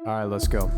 All right, let's go.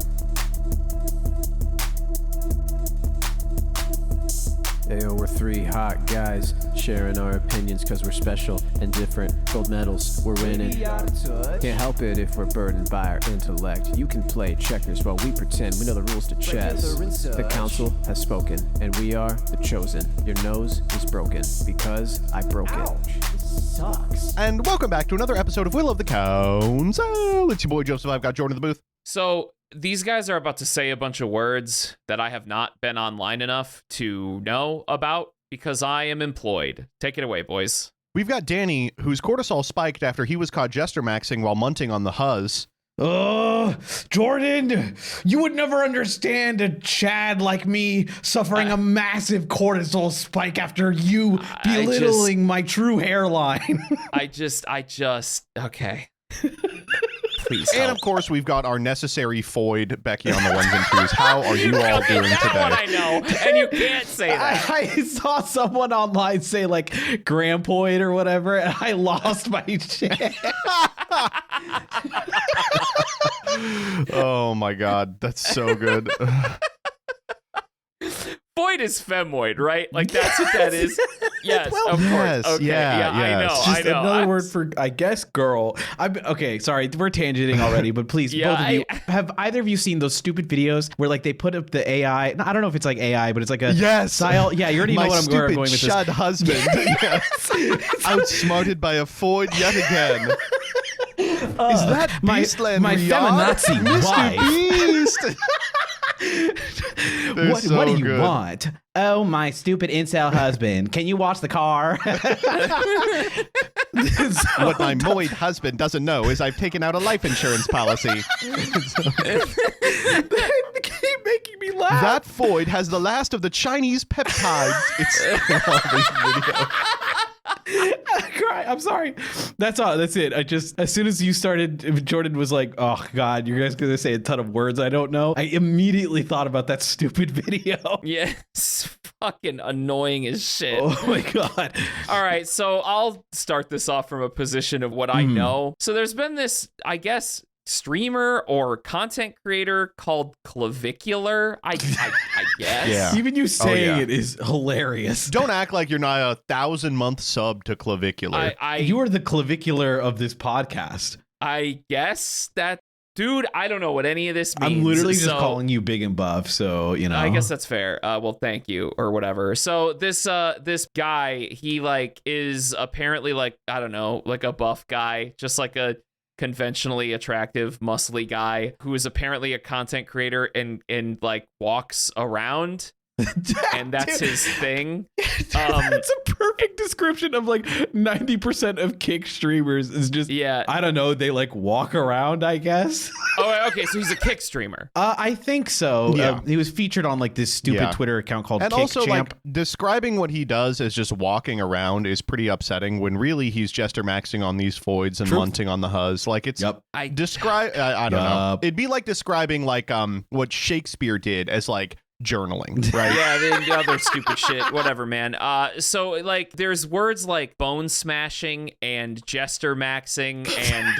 Ayo, we're three hot guys sharing our opinions because we're special and different. Gold medals, we're winning. Can't help it if we're burdened by our intellect. You can play checkers while we pretend we know the rules to chess. The council has spoken, and we are the chosen. Your nose is broken because I broke it. Sucks. And welcome back to another episode of Will of the Council. It's your boy Joseph. I've got Jordan in the booth. So these guys are about to say a bunch of words that I have not been online enough to know about because I am employed. Take it away, boys. We've got Danny, whose cortisol spiked after he was caught jester maxing while munting on the Huzz. Oh, Jordan, you would never understand a Chad like me suffering a massive cortisol spike after you belittling my true hairline. I just, okay. Please help. And of course, we've got our necessary Foyd, Becky on the ones and twos. How are you all doing that today? One I know, and you can't say that. I saw someone online say like Grampoid or whatever, and I lost my shit. Oh my god, that's so good. Foyd is femoid, right? Like that's what that is. Yes, Well, of course. yes, Okay, yeah, I know. yes. Just I know. another word for, I guess, girl. Okay, sorry, we're tangenting already, but please, Yeah, both of you, have either of you seen those stupid videos where like they put up the AI? I don't know if it's like AI, but it's like a Yes. style. Yeah, you already My know what I'm going stupid with this. shud husband. Yes. Outsmarted by a Foyd yet again. Is that Beastland my Riyadh? feminazi Mr. wife. Beast? They're What so do you good. want? Oh, my stupid incel husband. Can you watch the car? What my moid husband doesn't know is I've taken out a life insurance policy. They keep making me laugh. That Foyd has the last of the Chinese peptides. It's all these videos. Cry. I'm sorry. That's all. That's it. I just, as soon as you started, Jordan was like, oh God, you guys gonna say a ton of words I don't know. I immediately thought about that stupid video. Yeah, it's fucking annoying as shit. Oh my God. All right, so I'll start this off from a position of what I know. So there's been this, I guess, streamer or content creator called Clavicular. I guess. Yeah. Even you saying yeah. it is hilarious. Don't act like you're not a 1,000-month sub to Clavicular. You are the clavicular of this podcast. I guess that, dude, I don't know what any of this means. I'm literally just So- calling you big and buff, so you know. I guess that's fair. Well, thank you or whatever. So this guy, he like is apparently like, I don't know, like a buff guy, just like a conventionally attractive, muscly guy who is apparently a content creator and like walks around. And that's his thing. That's a perfect description of like 90% of kick streamers is just, Yeah. I don't know, they like walk around, I guess. Oh, okay. So he's a kick streamer. I think so. Yeah. He was featured on like this stupid Yeah. Twitter account called and Kick also, Champ. like, describing what he does as just walking around is pretty upsetting when really he's jester maxing on these Foyds and True. munting on the Huzz. Like, it's I describe. I don't know. Yup. It'd be like describing like what Shakespeare did as like journaling, right? Yeah, the other stupid shit. Whatever, man. So like, there's words like bone smashing and jester maxing and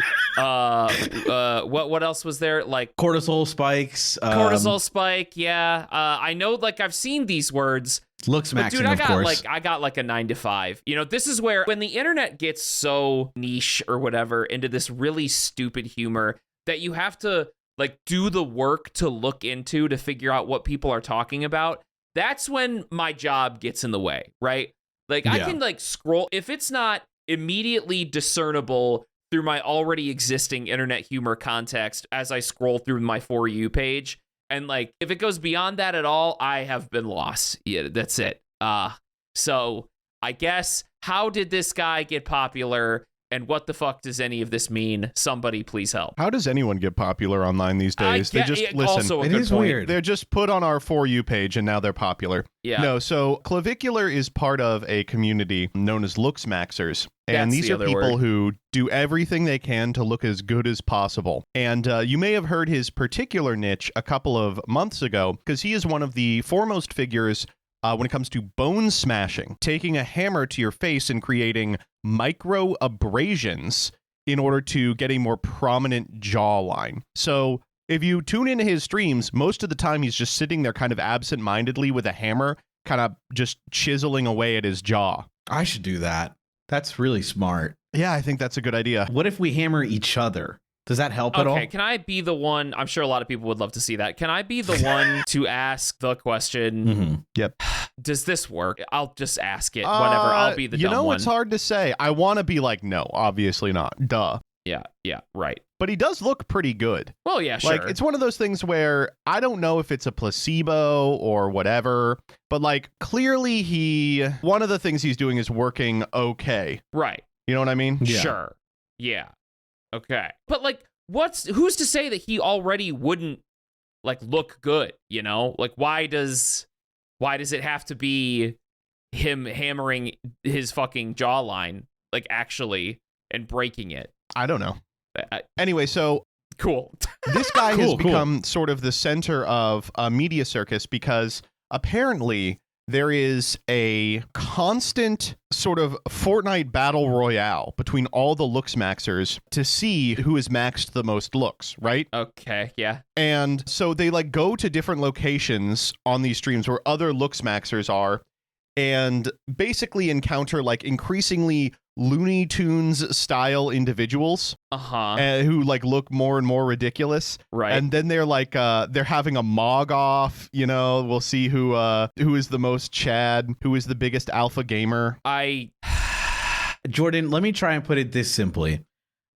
what else was there? Like Cortisol spikes. cortisol spike. Yeah. I know. Like I've seen these words. Looks But maxing, dude, I of got course. I got like a 9 to 5. You know, this is where when the internet gets so niche or whatever into this really stupid humor that you have to like do the work to look into to figure out what people are talking about. That's when my job gets in the way, right? Like I Yeah. can like scroll if it's not immediately discernible through my already existing internet humor context as I scroll through my For You page. And like, if it goes beyond that at all, I have been lost. Yeah, that's it. So I guess, how did this guy get popular? And what the fuck does any of this mean? Somebody please help. How does anyone get popular online these days? They just listen. Also a It good is point. weird. They're just put on our For You page and now they're popular. Yeah. No, so Clavicular is part of a community known as Looks Maxers. And That's these the are other people word. who do everything they can to look as good as possible. And you may have heard his particular niche a couple of months ago because he is one of the foremost figures when it comes to bone smashing, taking a hammer to your face and creating micro abrasions in order to get a more prominent jawline. So If you tune into his streams, most of the time he's just sitting there kind of absent-mindedly with a hammer, kind of just chiseling away at his jaw. I should do that. That's really smart. Yeah, I think that's a good idea. What if we hammer each other? Does that help at all? Okay, can I be the one? I'm sure a lot of people would love to see that. Can I be the one to ask the question? Mm-hmm. Yep. Does this work? I'll just ask it. Whatever. I'll be the dumb one. It's hard to say. I want to be like, no, obviously not. Duh. Yeah, right. But he does look pretty good. Well, yeah, sure. Like, it's one of those things where I don't know if it's a placebo or whatever, but like clearly one of the things he's doing is working okay. Right. You know what I mean? Yeah. Sure. Yeah. Okay. But like, who's to say that he already wouldn't like look good, you know? Like, why does it have to be him hammering his fucking jawline, like actually, and breaking it? I don't know. Anyway, so cool. This guy has become sort of the center of a media circus because apparently there is a constant sort of Fortnite battle royale between all the looks maxers to see who has maxed the most looks, right? Okay, yeah. And so they like go to different locations on these streams where other looks maxers are and basically encounter like increasingly Looney Tunes style individuals who like look more and more ridiculous, right? And then they're like they're having a mog off, you know. We'll see who is the most Chad, who is the biggest alpha gamer. Jordan, let me try and put it this simply.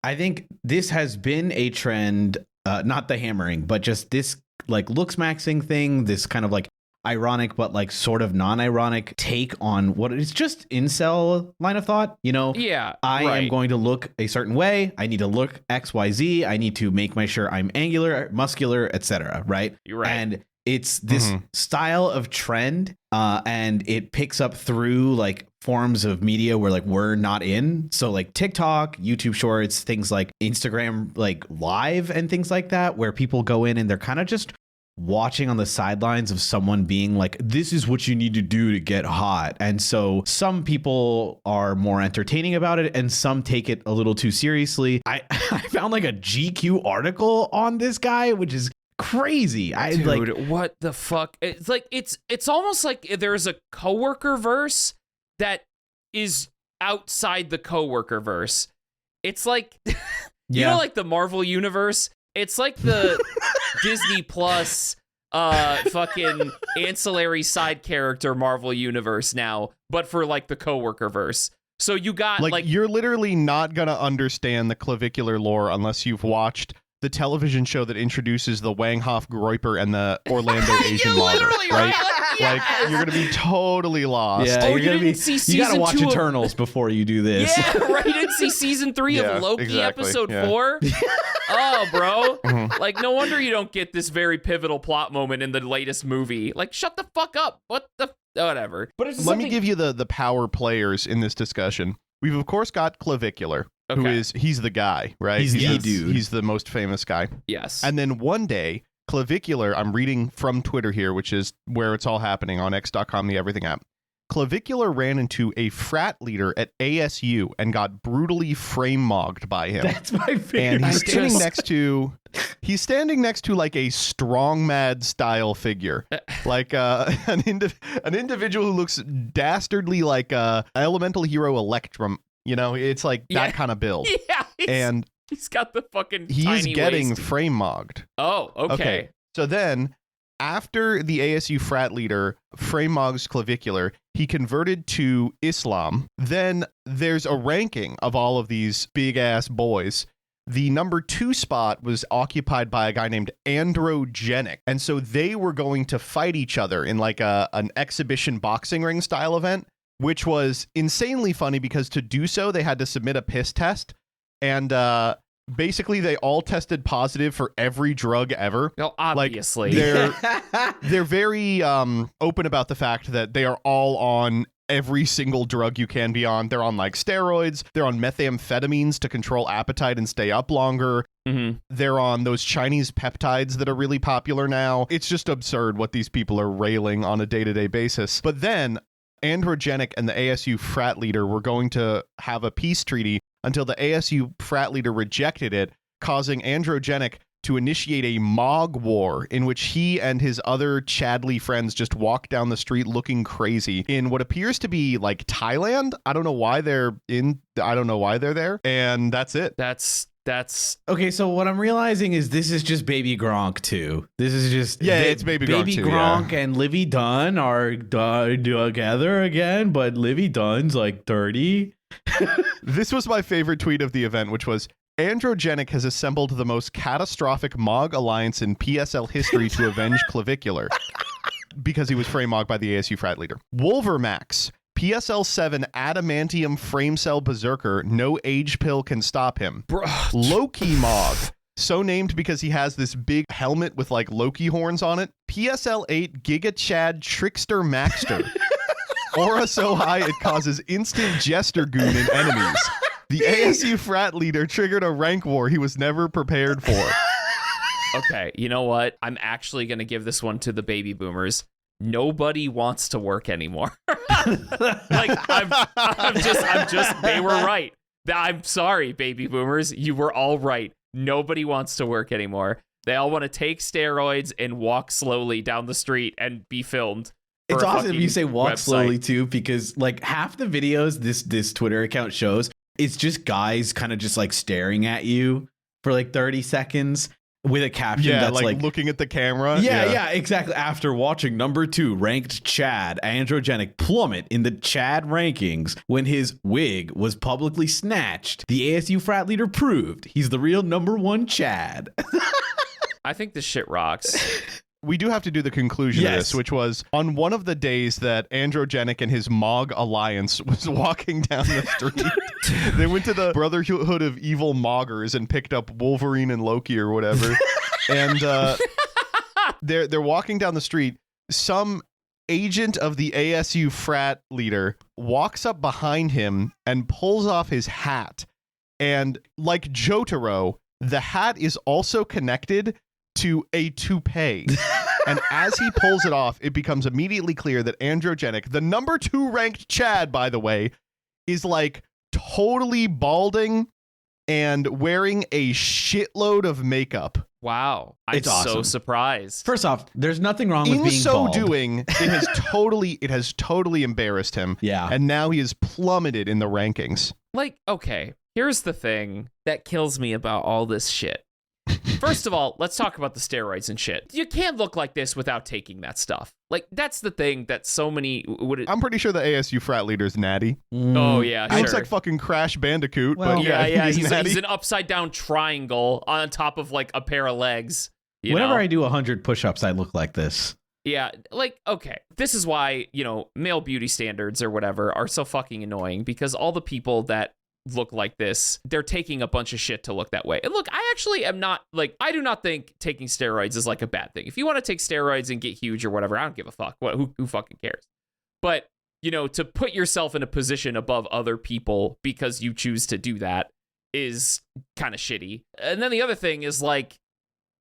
I think this has been a trend, not the hammering, but just this like looks maxing thing, this kind of like ironic but like sort of non-ironic take on what is just incel line of thought, you know. I am going to look a certain way, I need to look XYZ, I need to make sure I'm angular, muscular, etc. Right? And it's this style of trend, and it picks up through like forms of media where like we're not in, so like TikTok, YouTube Shorts, things like Instagram like live and things like that, where people go in and they're kind of just watching on the sidelines of someone being like, this is what you need to do to get hot. And so some people are more entertaining about it and some take it a little too seriously. I found like a GQ article on this guy, which is crazy. Dude, what the fuck? It's like it's almost like there's a coworker verse that is outside the coworker verse. It's like you know, like the Marvel universe. It's like the Disney Plus fucking ancillary side character Marvel universe now, but for like the coworker verse. So you got like you're literally not gonna understand the clavicular lore unless you've watched the television show that introduces the Wanghoff Groiper and the Orlando Asian model, right? Like you're gonna be totally lost. Yeah, you gotta watch Eternals before you do this. Yeah, right. You didn't see season 3 of Loki episode 4. Oh, bro. Like, no wonder you don't get this very pivotal plot moment in the latest movie. Like, shut the fuck up. What the whatever. But it's let me give you the power players in this discussion. We've of course got Clavicular, who he's the guy, right? He's the dude. He's the most famous guy. Yes. And then one day, Clavicular, I'm reading from Twitter here, which is where it's all happening on x.com, the everything app. Clavicular ran into a frat leader at ASU and got brutally frame-mogged by him. That's my favorite. And he's standing next to like a strong mad style figure, like an individual who looks dastardly like elemental hero Electrum. You know, it's like that kind of build. Yeah, and he's got the fucking he's tiny getting waist. frame-mogged. Oh, okay. So then, after the ASU frat leader frame-moggs Clavicular, he converted to Islam. Then there's a ranking of all of these big-ass boys. The number 2 spot was occupied by a guy named Androgenic. And so they were going to fight each other in like an exhibition boxing ring style event, which was insanely funny because to do so, they had to submit a piss test. And basically, they all tested positive for every drug ever. Well, obviously. Like, they're very open about the fact that they are all on every single drug you can be on. They're on like steroids. They're on methamphetamines to control appetite and stay up longer. They're on those Chinese peptides that are really popular now. It's just absurd what these people are railing on a day-to-day basis. But then Androgenic and the ASU frat leader were going to have a peace treaty until the ASU frat leader rejected it, causing Androgenic to initiate a Mog war in which he and his other Chadley friends just walk down the street looking crazy in what appears to be like Thailand. I don't know why they're there. And that's it. That's okay. So what I'm realizing is this is just Baby Gronk too. This is just it's Baby Gronk too, Gronk and Livy Dunn are together again, but Livy Dunn's like 30. This was my favorite tweet of the event, which was, Androgenic has assembled the most catastrophic Mog alliance in PSL history to avenge Clavicular, because he was frame mogged by the ASU frat leader. Wolvermax, PSL 7 adamantium frame cell berserker, no age pill can stop him. Loki Mog, so named because he has this big helmet with like Loki horns on it. PSL 8 Giga Chad Trickster Maxter. Aura so high it causes instant jester goon in enemies. The ASU frat leader triggered a rank war he was never prepared for. okay. You know what? I'm actually going to give this one to the baby boomers. Nobody wants to work anymore. Like I'm just they were right. I'm sorry, baby boomers. You were all right. Nobody wants to work anymore. They all want to take steroids and walk slowly down the street and be filmed. It's awesome if you say walk website. slowly too, because like half the videos this Twitter account shows, it's just guys kind of just like staring at you for like 30 seconds with a caption that's like looking at the camera. Yeah, exactly. After watching number 2 ranked Chad Androgenic plummet in the Chad rankings when his wig was publicly snatched, the ASU frat leader proved he's the real number 1 Chad. I think this shit rocks. We do have to do the conclusion of this, which was on one of the days that Androgenic and his Mog alliance was walking down the street. They went to the Brotherhood of Evil Moggers and picked up Wolverine and Loki or whatever. And they're walking down the street. Some agent of the ASU frat leader walks up behind him and pulls off his hat. And like Jotaro, the hat is also connected to a toupee. And as he pulls it off, it becomes immediately clear that Androgenic, the number 2 ranked Chad, by the way, is like totally balding and wearing a shitload of makeup. Wow. I'm It's awesome. so surprised. First off, there's nothing wrong with In being so bald. doing, it has totally embarrassed him. Yeah. And now he is plummeted in the rankings. Like, okay, here's the thing that kills me about all this shit. First of all, let's talk about the steroids and shit. You can't look like this without taking that stuff. Like, that's the thing that so many I'm pretty sure the ASU frat leader's natty. Oh, yeah, He sure. looks like fucking Crash Bandicoot, Well, but yeah, he's natty. he's an upside down triangle on top of like a pair of legs. Whenever know? I do 100 push-ups, I look like this. Yeah, like, okay. This is why, male beauty standards or whatever are so fucking annoying, because all the people that look like this, they're taking a bunch of shit to look that way. And look, I actually am not, like, I do not think taking steroids is like a bad thing. If you want to take steroids and get huge or whatever, I don't give a fuck. Who fucking cares? But, to put yourself in a position above other people because you choose to do that is kind of shitty. And then the other thing is like,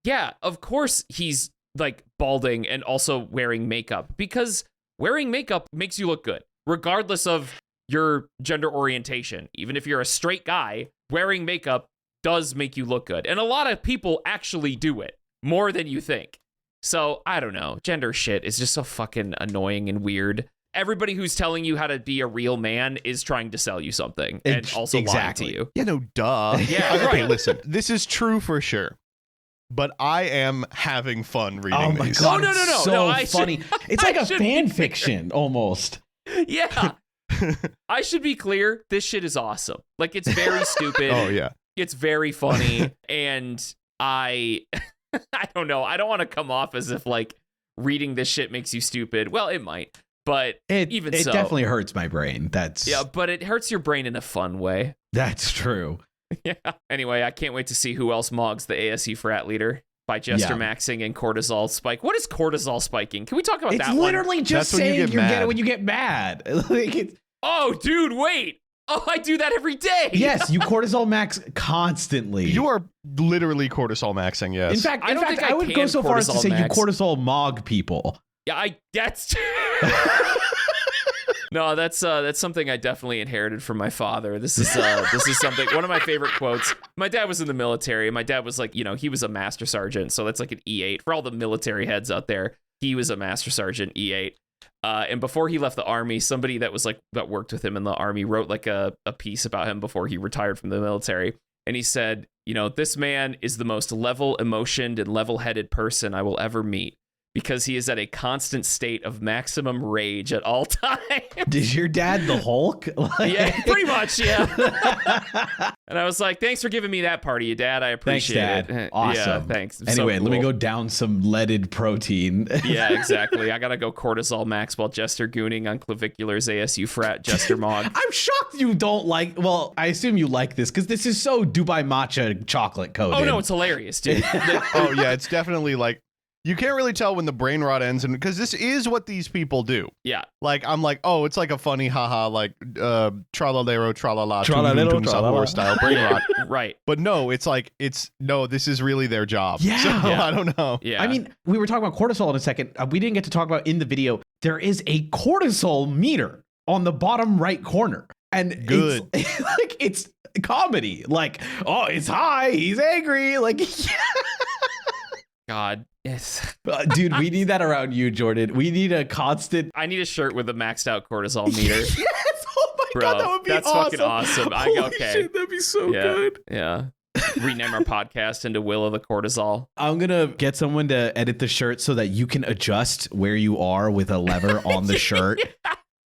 yeah, of course he's like balding and also wearing makeup, because wearing makeup makes you look good, regardless of your gender orientation. Even if you're a straight guy, wearing makeup does make you look good. And a lot of people actually do it more than you think. So I don't know. Gender shit is just so fucking annoying and weird. Everybody who's telling you how to be a real man is trying to sell you something and also lying to you. Yeah, no, duh. Yeah, Okay, right. listen, this is true for sure. But I am having fun reading Oh my these. god, No, it's so no, I funny. It's I like a should fan be clear. fiction almost. Yeah. I should be clear. This shit is awesome. Like, it's very stupid. Oh, yeah. It's very funny. And I don't know. I don't want to come off as if like reading this shit makes you stupid. Well, it might, but It so, definitely hurts my brain. yeah, but it hurts your brain in a fun way. That's true. Yeah. Anyway, I can't wait to see who else mogs the ASU frat leader by Jester Yeah. maxing and cortisol spike. What is cortisol spiking? Can we talk about It's that one? literally just That's when you saying get you get mad. it when you get mad. Like it's, Oh, dude, wait. Oh, I do that every day. yes, you cortisol max constantly. You are literally cortisol maxing, yes. In fact, I don't think I would go can so far as to cortisol say max. you cortisol mog people. Yeah, that's No, that's something I definitely inherited from my father. This is something. One of my favorite quotes. My dad was in the military. My dad was like, he was a master sergeant, so that's like an E8 for all the military heads out there. He was a master sergeant E8. And before he left the army, somebody that worked with him in the army wrote like a piece about him before he retired from the military. And he said, this man is the most level-emotioned and level-headed person I will ever meet because he is at a constant state of maximum rage at all times. Is your dad the Hulk? Yeah, pretty much, yeah. And I was like, thanks for giving me that part of you, Dad. I appreciate Thanks, Dad. it. Awesome. Yeah, thanks. Anyway, So let me cool. go down some leaded protein. Yeah, exactly. I gotta go cortisol max while Jester gooning on Clavicular's ASU frat Jester Mog. I'm shocked you don't like. Well, I assume you like this because this is so Dubai matcha chocolate coated. Oh no, it's hilarious, dude. Oh yeah, it's definitely like you can't really tell when the brain rot ends, and because this is what these people do. Yeah. Like I'm like, oh, it's like a funny haha, like tralalero tralala, Tralalero, tum tum tum tralala. Sabor style brain rot. Right. But no, it's like this is really their job. Yeah. So Yeah. I don't know. Yeah. I mean, we were talking about cortisol in a second. We didn't get to talk about in the video. There is a cortisol meter on the bottom right corner. And Good. It's like it's comedy. Like, oh, it's high. He's angry. Like, God. Yes. dude, we need that around you, Jordan. We need a constant. I need a shirt with a maxed out cortisol meter. Yes. Oh my Bro, God, that would be that's awesome. fucking awesome. Holy Okay. shit, that'd be so Yeah. good. Yeah. Rename our podcast into Will of the Cortisol. I'm gonna get someone to edit the shirt so that you can adjust where you are with a lever on the shirt.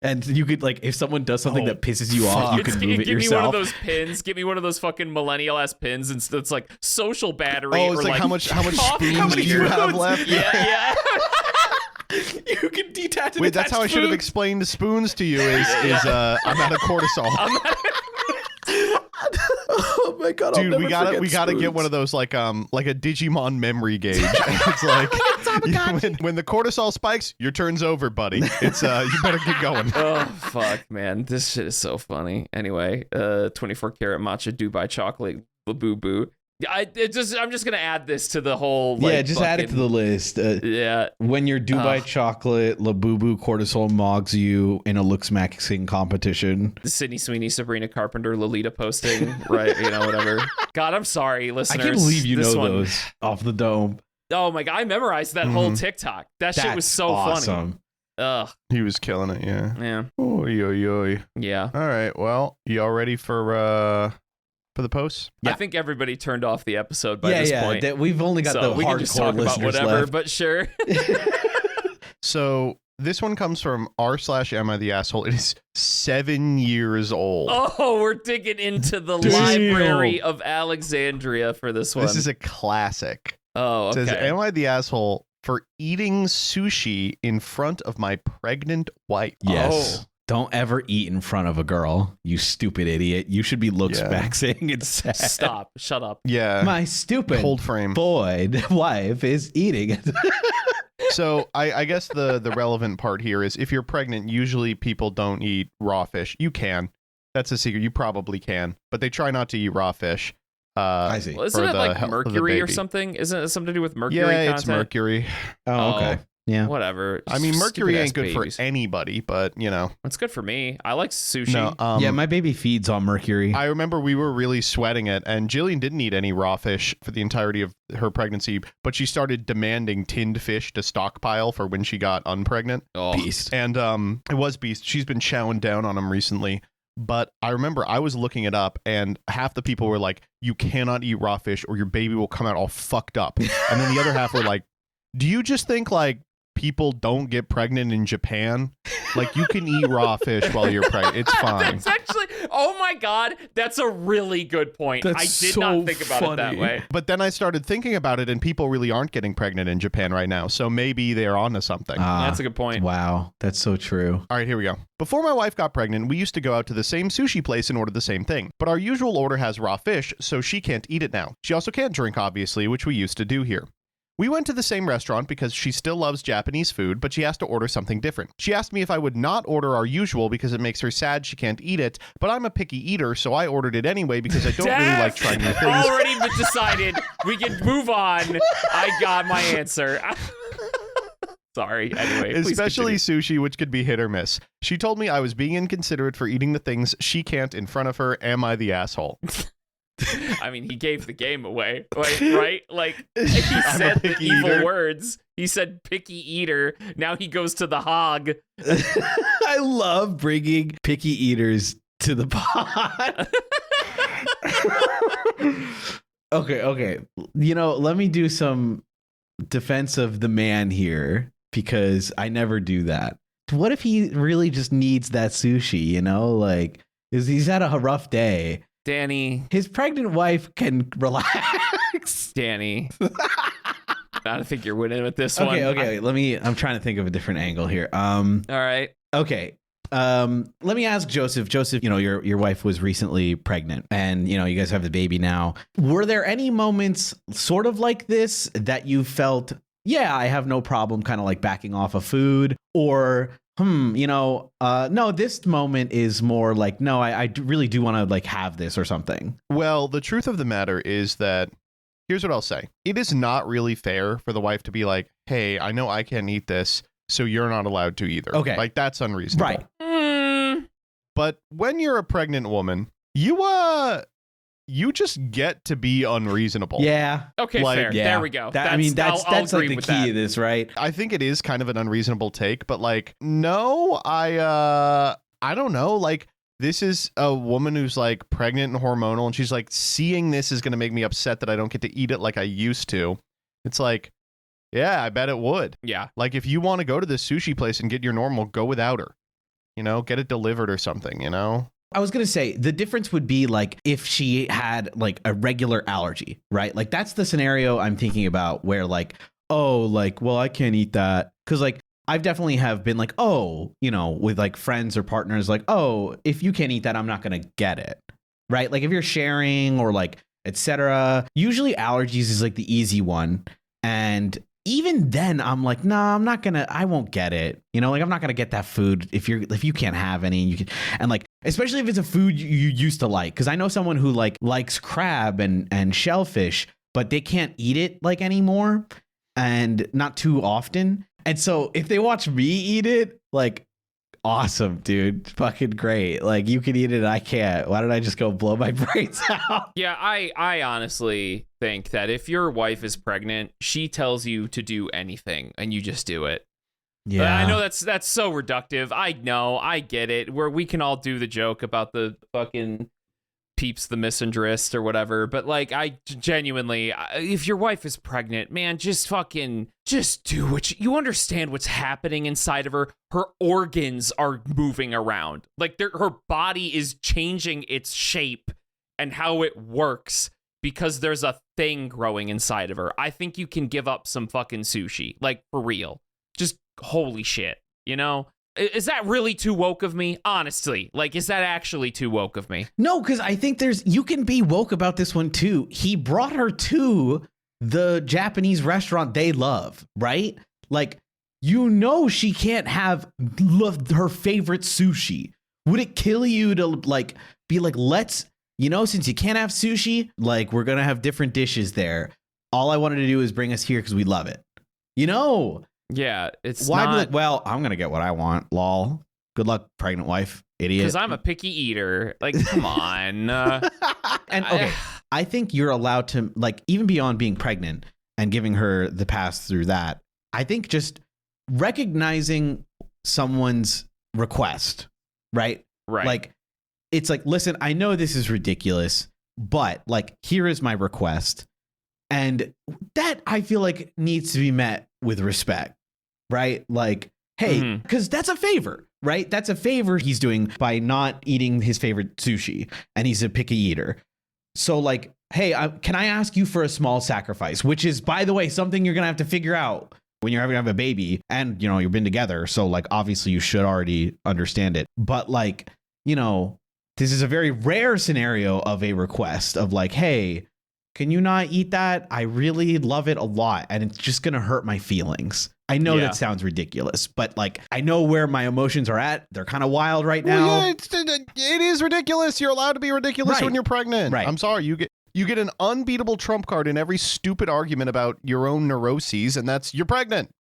And you could, like, if someone does something that pisses you off, you can move it Give me one yourself. of those pins. Give me one of those fucking millennial ass pins, and it's like social battery. Oh, it's or like how much coffee. spoons do you have left? Yeah. You can detach and Wait, that's how I should have food. explained the spoons to you. Is I'm out of cortisol. Oh my God, I'll Dude, never we gotta forget get one of those like a Digimon memory gauge. It's like when the cortisol spikes, your turn's over, buddy. It's you better get going. Oh fuck, man, this shit is so funny. Anyway, 24 karat matcha Dubai chocolate boo boo. I'm just gonna add this to the whole. Like, yeah, just add it to the list. Yeah. When your Dubai chocolate Labubu cortisol mogs you in a looks maxing competition. The Sydney Sweeney, Sabrina Carpenter, Lolita posting, right? Whatever. God, I'm sorry, I listeners. can't believe you This know one- those off the dome. Oh my God, I memorized that whole TikTok. That shit was That's so awesome. funny. Ugh. He was killing it. Yeah. Yeah. Oy, oy, oy. Yeah. All right. Well, y'all ready for the posts? Yeah. I think everybody turned off the episode by this point. We've only got So the we can just hardcore talk about listeners whatever, left. but sure. So this one comes from r/am I the asshole. It is 7 years old. Oh, we're digging into the Damn. Library of Alexandria for this one. This is a classic. Oh, It okay. says, "Am I the asshole for eating sushi in front of my pregnant wife?" Yes. Oh. Don't ever eat in front of a girl, you stupid idiot. You should be looks Yeah. maxing and sad. Stop. Shut up. Yeah. My stupid Cold frame. boy wife is eating it. So I guess the relevant part here is if you're pregnant, usually people don't eat raw fish. You can. That's a secret. You probably can. But they try not to eat raw fish. I see. Well, isn't for it the like health of the mercury or baby. something? Isn't it something to do with mercury Yeah, content? it's mercury. Oh, okay. Yeah. Whatever. I mean, mercury Stupid-ass ain't good babies. for anybody, but you know. It's good for me. I like sushi. No, Yeah, my baby feeds on mercury. I remember we were really sweating it, and Jillian didn't eat any raw fish for the entirety of her pregnancy, but she started demanding tinned fish to stockpile for when she got unpregnant. Oh. Beast. And it was beast. She's been chowing down on them recently. But I remember I was looking it up, and half the people were like, "You cannot eat raw fish, or your baby will come out all fucked up." And then the other half were like, "Do you just think like people don't get pregnant in Japan? Like you can eat raw fish while you're pregnant. It's fine." That's actually, oh my God, that's a really good point. That's I did so not think about it that funny. way. But then I started thinking about it, and people really aren't getting pregnant in Japan right now. So maybe they're onto something. That's a good point. Wow, that's so true. All right, here we go. Before my wife got pregnant, we used to go out to the same sushi place and order the same thing. But our usual order has raw fish, so she can't eat it now. She also can't drink, obviously, which we used to do here. We went to the same restaurant because she still loves Japanese food, but she has to order something different. She asked me if I would not order our usual because it makes her sad she can't eat it, but I'm a picky eater, so I ordered it anyway because I don't really like trying new things. Already decided. We can move on. I got my answer. Sorry. Anyway, please Especially continue. sushi, which could be hit or miss. She told me I was being inconsiderate for eating the things she can't in front of her. Am I the asshole? I mean, he gave the game away, like, right? Like, he said the picky evil eater. words. He said picky eater. Now he goes to the hog. I love bringing picky eaters to the pod. Okay. Let me do some defense of the man here because I never do that. What if he really just needs that sushi, like he's had a rough day. Danny. His pregnant wife can relax. Danny. I think you're winning with this one. Okay. I'm trying to think of a different angle here. All right. Okay. Let me ask Joseph. Joseph, your wife was recently pregnant and, you guys have the baby now. Were there any moments sort of like this that you felt, yeah, I have no problem kind of like backing off of food or, no, this moment is more like, no, I really do want to like have this or something. Well, the truth of the matter is that here's what I'll say. It is not really fair for the wife to be like, hey, I know I can't eat this, so you're not allowed to either. Okay. Like, that's unreasonable. Right. But when you're a pregnant woman, you just get to be unreasonable. Yeah. Okay, Like, fair. Yeah. There we go. That's I'll like agree the with key that. of this, right? I think it is kind of an unreasonable take, but like, no, I don't know. Like, this is a woman who's like pregnant and hormonal, and she's like, seeing this is going to make me upset that I don't get to eat it like I used to. It's like, yeah, I bet it would. Yeah. Like, if you want to go to this sushi place and get your normal, go without her. Get it delivered or something, I was going to say the difference would be like if she had like a regular allergy, right? Like that's the scenario I'm thinking about where like, oh, like, well, I can't eat that. Cause like I've definitely have been like, oh, with like friends or partners, like, oh, if you can't eat that, I'm not going to get it. Right. Like if you're sharing or like, etc. Usually allergies is like the easy one. And even then I'm like, nah, I won't get it. Like I'm not going to get that food if you can't have any and like, especially if it's a food you used to like. Cause I know someone who like likes crab and shellfish, but they can't eat it like anymore and not too often. And so if they watch me eat it, like awesome, dude, fucking great. Like you can eat it and I can't. Why don't I just go blow my brains out? Yeah, I honestly think that if your wife is pregnant, she tells you to do anything and you just do it. Yeah. I know that's so reductive. I know, I get it. Where we can all do the joke about the fucking Peeps the misandrist or whatever, but like I genuinely, if your wife is pregnant, man, just do what you understand what's happening inside of her. Her organs are moving around, like her body is changing its shape and how it works because there's a thing growing inside of her. I think you can give up some fucking sushi, like for real. Just holy shit, Is that really too woke of me? Honestly, like, is that actually too woke of me? No, because I think you can be woke about this one too. He brought her to the Japanese restaurant they love, right? Like, she can't have her favorite sushi. Would it kill you to like be like, let's, since you can't have sushi, like we're gonna have different dishes there. All I wanted to do is bring us here because we love it. Yeah, it's why not, be like, well, I'm gonna get what I want. Lol. Good luck, pregnant wife, idiot. because I'm a picky eater. Like, come on. And okay, I think you're allowed to, like, even beyond being pregnant and giving her the pass through that. I think just recognizing someone's request, right? Right. Like, it's like, listen, I know this is ridiculous, but like, here is my request, and that I feel like needs to be met with respect. Right? Like, hey, because that's a favor, right? That's a favor he's doing by not eating his favorite sushi, and he's a picky eater. So like, hey, can I ask you for a small sacrifice? Which is, by the way, something you're going to have to figure out when you're having to have a baby and, you've been together. So like, obviously you should already understand it. But like, this is a very rare scenario of a request of like, hey, can you not eat that? I really love it a lot, and it's just going to hurt my feelings. I know that sounds ridiculous, but like, I know where my emotions are at. They're kind of wild right now. Well, yeah, it is ridiculous. You're allowed to be ridiculous when you're pregnant. Right. I'm sorry. You get an unbeatable trump card in every stupid argument about your own neuroses, and that's you're pregnant.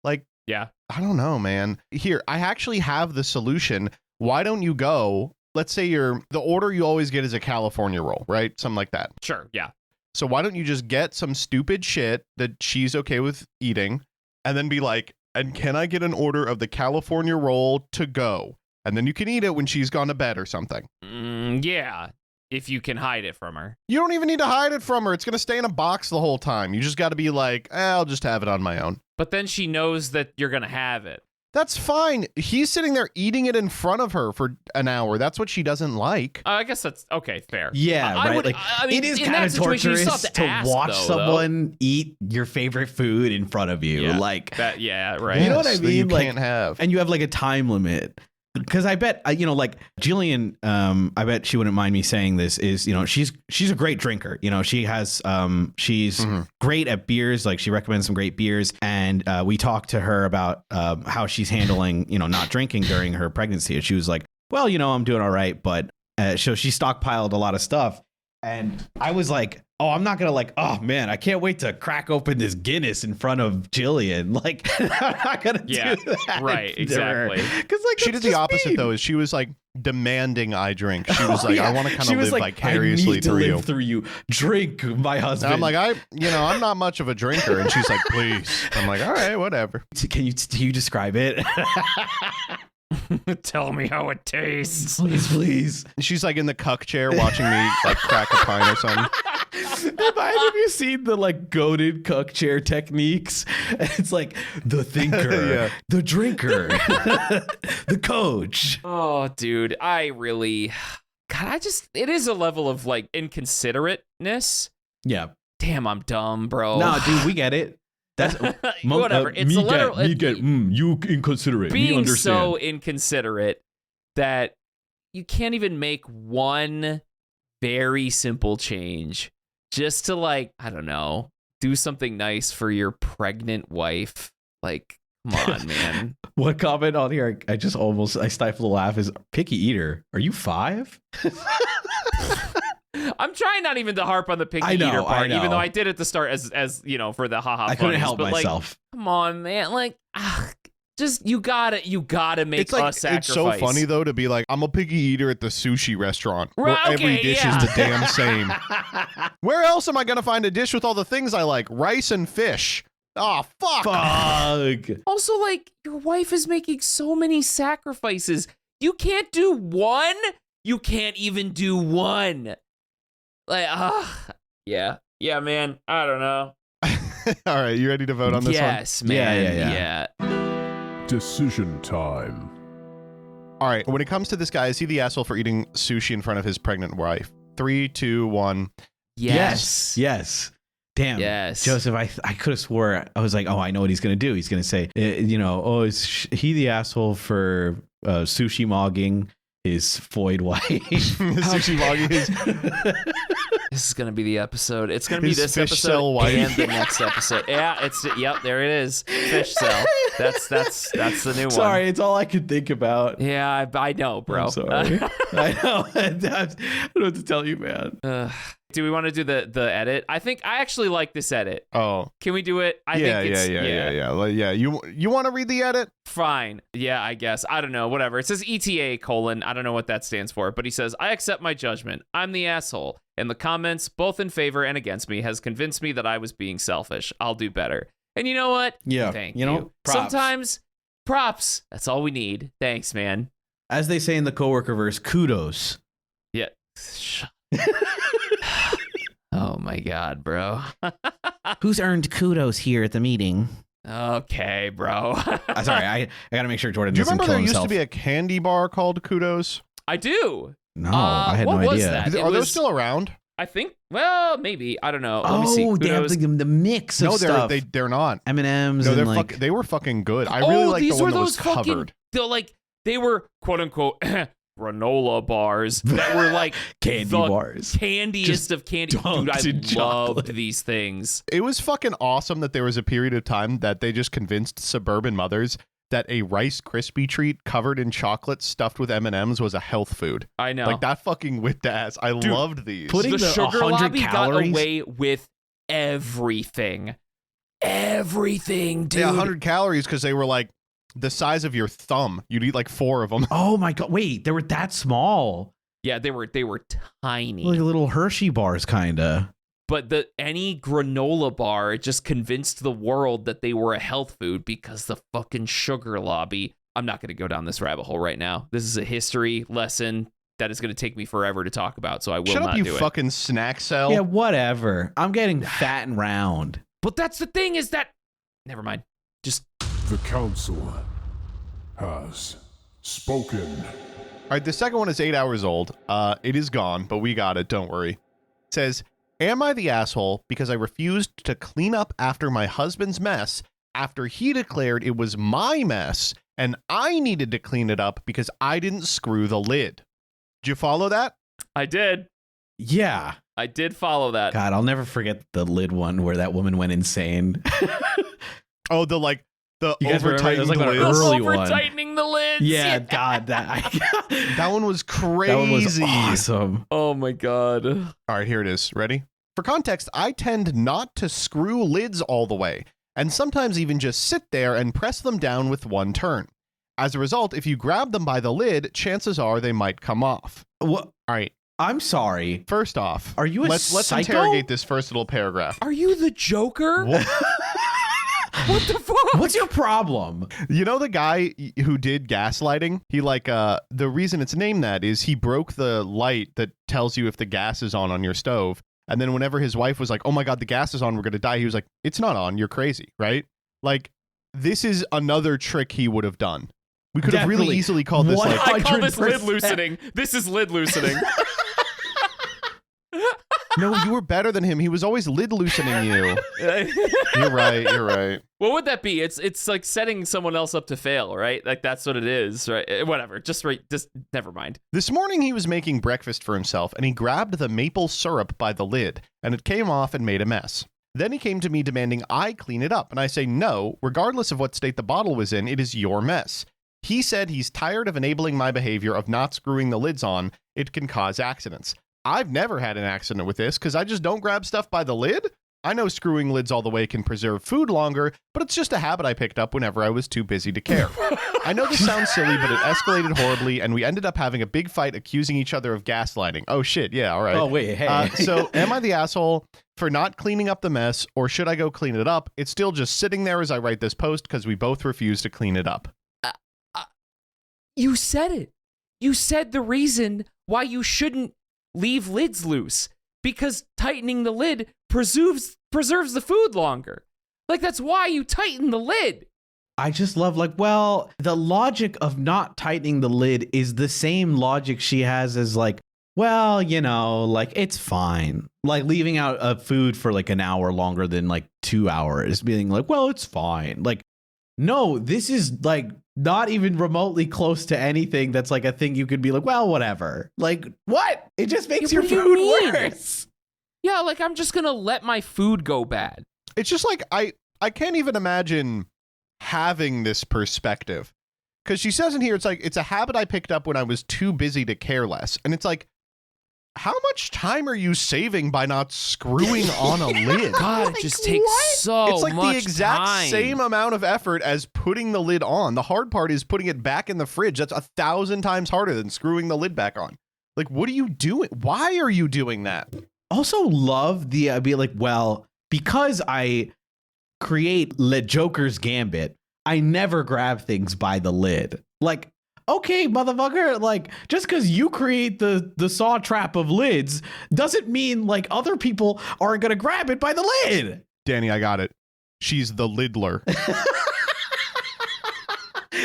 Like, Yeah. I don't know, man. Here, I actually have the solution. Why don't you go? Let's say the order you always get is a California roll, right? Something like that. Sure. Yeah. So why don't you just get some stupid shit that she's okay with eating and then be like, and can I get an order of the California roll to go? And then you can eat it when she's gone to bed or something. Yeah. If you can hide it from her. You don't even need to hide it from her. It's going to stay in a box the whole time. You just got to be like, I'll just have it on my own. But then she knows that you're going to have it. That's fine. He's sitting there eating it in front of her for an hour. That's what she doesn't like. I guess that's okay. Fair. Yeah, right. I mean, it is in kind that of situation, you still torturous have to ask, watch though. someone eat your favorite food in front of you. Yeah. Like That, yeah, right. You know what I Yes, that mean? You Like, can't have. and you have like a time limit. Because I bet, like Jillian, I bet she wouldn't mind me saying this is, she's a great drinker. She has, she's great at beers. Like she recommends some great beers. And we talked to her about how she's handling, not drinking during her pregnancy. And she was like, well, I'm doing all right. But so she stockpiled a lot of stuff. And I was like, oh, I'm not going to oh, man, I can't wait to crack open this Guinness in front of Jillian. Like, I'm not going to do that. Right, exactly. Because she did the opposite, though, is she was like demanding I drink. She was like, I want to kind of live vicariously through you. Drink, my husband. And I'm like, I'm not much of a drinker. And she's like, please. I'm like, all right, whatever. Can you describe it? Tell me how it tastes. Please. She's like in the cuck chair watching me like crack a pint or something. Have you seen the goated cuck chair techniques? It's like the thinker, the drinker, the coach. Oh, dude, it is a level of inconsiderateness. Yeah. Damn, I'm dumb, bro. No, dude, we get it. That's whatever. It's a literal. You inconsiderate. Being so inconsiderate that you can't even make one very simple change just to I don't know, do something nice for your pregnant wife. Like, come on, man. What comment on here? I stifled a laugh. Is picky eater? Are you 5? I'm trying not even to harp on the picky eater part, even though I did at the start as for the haha. I couldn't help myself. Come on, man. Just you gotta make a sacrifice. It's so funny though to be like, I'm a picky eater at the sushi restaurant where okay, every dish is the damn same. Where else am I gonna find a dish with all the things I like? Rice and fish. Oh, fuck. Also, your wife is making so many sacrifices. You can't do one. You can't even do one. Yeah, man. I don't know. All right, you ready to vote on this one? Yes, man. Yeah. Decision time. All right, when it comes to this guy, is he the asshole for eating sushi in front of his pregnant wife? 3, 2, 1. Yes. Damn. Yes. Joseph, I could have swore. I was like, oh, I know what he's going to do. He's going to say, is he the asshole for sushi-mogging his foid wife? Sushi-mogging his... This is going to be the episode. It's going to be His this fish episode cell wife. and the next episode. Yeah, yep, there it is. Fish cell. That's the new one. Sorry, it's all I could think about. Yeah, I know, bro. I'm sorry. I know. I don't know what to tell you, man. Do we want to do the edit? I think I actually like this edit. Oh. Can we do it? I think Yeah. You want to read the edit? Fine. Yeah, I guess. I don't know. Whatever. It says ETA : I don't know what that stands for, but he says, I accept my judgment. I'm the asshole. And the comments, both in favor and against me, has convinced me that I was being selfish. I'll do better. And you know what? Yeah. Thank you. Props. Sometimes props. That's all we need. Thanks, man. As they say in the coworker verse, kudos. Yeah. Oh my God, bro. Who's earned kudos here at the meeting? Okay, bro. Sorry, I gotta make sure Jordan Do you doesn't remember kill there himself. used to be a candy bar called Kudos? I do. No, I had no idea. What was that? Are those still around? I think. Well, maybe. I don't know. Let me see. They have Kudos. the mix of stuff. They're not. M&Ms No, and they were fucking good. I really like the one that was covered. They were quote unquote granola bars that were candy bars. Candiest of candy. Dude, I loved these things. It was fucking awesome that there was a period of time that they just convinced suburban mothers that a Rice Krispie treat covered in chocolate stuffed with M&Ms was a health food. I know. That fucking whipped ass. I loved these. Putting the sugar 100 lobby calories? got away with everything. everything, dude. Yeah, 100 calories because they were like the size of your thumb. You'd eat like 4 of them. Oh my God. Wait, they were that small. Yeah, they were tiny. Like little Hershey bars, kind of. But any granola bar, it just convinced the world that they were a health food because the fucking sugar lobby. I'm not going to go down this rabbit hole right now. This is a history lesson that is going to take me forever to talk about, so I will Shut not up, you do it. fucking snack cell. Yeah, whatever. I'm getting fat and round. But that's the thing is that... Never mind. Just... The Council has spoken. All right, the second one is 8 hours old. It is gone, but we got it. Don't worry. It says, am I the asshole because I refused to clean up after my husband's mess after he declared it was my mess and I needed to clean it up because I didn't screw the lid? Did you follow that? I did. Yeah. I did follow that. God, I'll never forget the lid one where that woman went insane. Oh, the You guys remember? It over-tightened was like an lids? early one. Over-tightening the lids. Yeah, God, that That one was crazy. that one was awesome. Oh my God. All right, here it is. Ready? For context, I tend not to screw lids all the way, and sometimes even just sit there and press them down with one turn. As a result, if you grab them by the lid, chances are they might come off. What? All right, I'm sorry. first off, Are you a let's psycho? interrogate this first little paragraph. Are you the Joker? What? What the fuck? What's your problem? You know the guy who did gaslighting? He the reason it's named that is he broke the light that tells you if the gas is on your stove. And then whenever his wife was like, oh my God, the gas is on, we're going to die. He was like, it's not on. You're crazy, right? Like, this is another trick he would have done. We could have really Definitely. easily called this like, I call this lid 100%. loosening. This is lid loosening. no, you were better than him. He was always lid loosening you. You're right. You're right. What would that be? It's like setting someone else up to fail, right? Like that's what it is, right? Whatever. Just never mind. This morning he was making breakfast for himself and he grabbed the maple syrup by the lid and it came off and made a mess. Then he came to me demanding I clean it up and I say no, regardless of what state the bottle was in, it is your mess. He said he's tired of enabling my behavior of not screwing the lids on. It can cause accidents. I've never had an accident with this because I just don't grab stuff by the lid. I know screwing lids all the way can preserve food longer, but it's just a habit I picked up whenever I was too busy to care. I know this sounds silly, but it escalated horribly, and we ended up having a big fight accusing each other of gaslighting. Oh, shit. Yeah, all right. Oh, wait, hey. So am I the asshole for not cleaning up the mess, or should I go clean it up? It's still just sitting there as I write this post because we both refuse to clean it up. You said it. You said the reason why you shouldn't leave lids loose because tightening the lid preserves the food longer. Like that's why you tighten the lid. I just love the logic of not tightening the lid is the same logic she has as it's fine. Like leaving out a food for like an hour longer than like 2 hours, being like, well, it's fine. Like, no, this is like not even remotely close to anything that's like a thing you could be like, well, whatever. Like, what? It just makes your What do you food mean? worse. Yeah, like I'm just gonna let my food go bad. It's just like I can't even imagine having this perspective. Because she says in here, it's like, it's a habit I picked up when I was too busy to care less. And it's like, how much time are you saving by not screwing on a lid? God, it just takes so It's like much the exact time. same amount of effort as putting the lid on. The hard part is putting it back in the fridge. That's 1,000 times harder than screwing the lid back on. Like, what are you doing? Why are you doing that? Also love the idea like, well, because I create Le Joker's Gambit, I never grab things by the lid. Like, okay, motherfucker, like just because you create the saw trap of lids doesn't mean like other people aren't gonna grab it by the lid. Danny, I got it. She's the LIDDLER.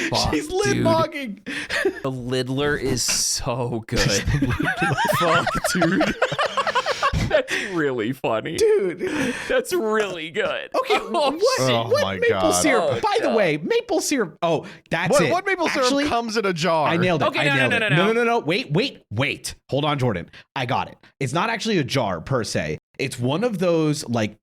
Fuck, She's lid dude. mogging. The LIDDLER is so good. Fuck, dude. That's really funny. Dude. That's really good. Okay, Oh, what my maple God. syrup? Oh, By the God. way, maple syrup. Oh, that's it. What maple syrup Actually, comes in a jar? I nailed it. Okay, I no, nailed no, it. no, no. No. Wait. Hold on, Jordan. I got it. It's not actually a jar per se. It's one of those like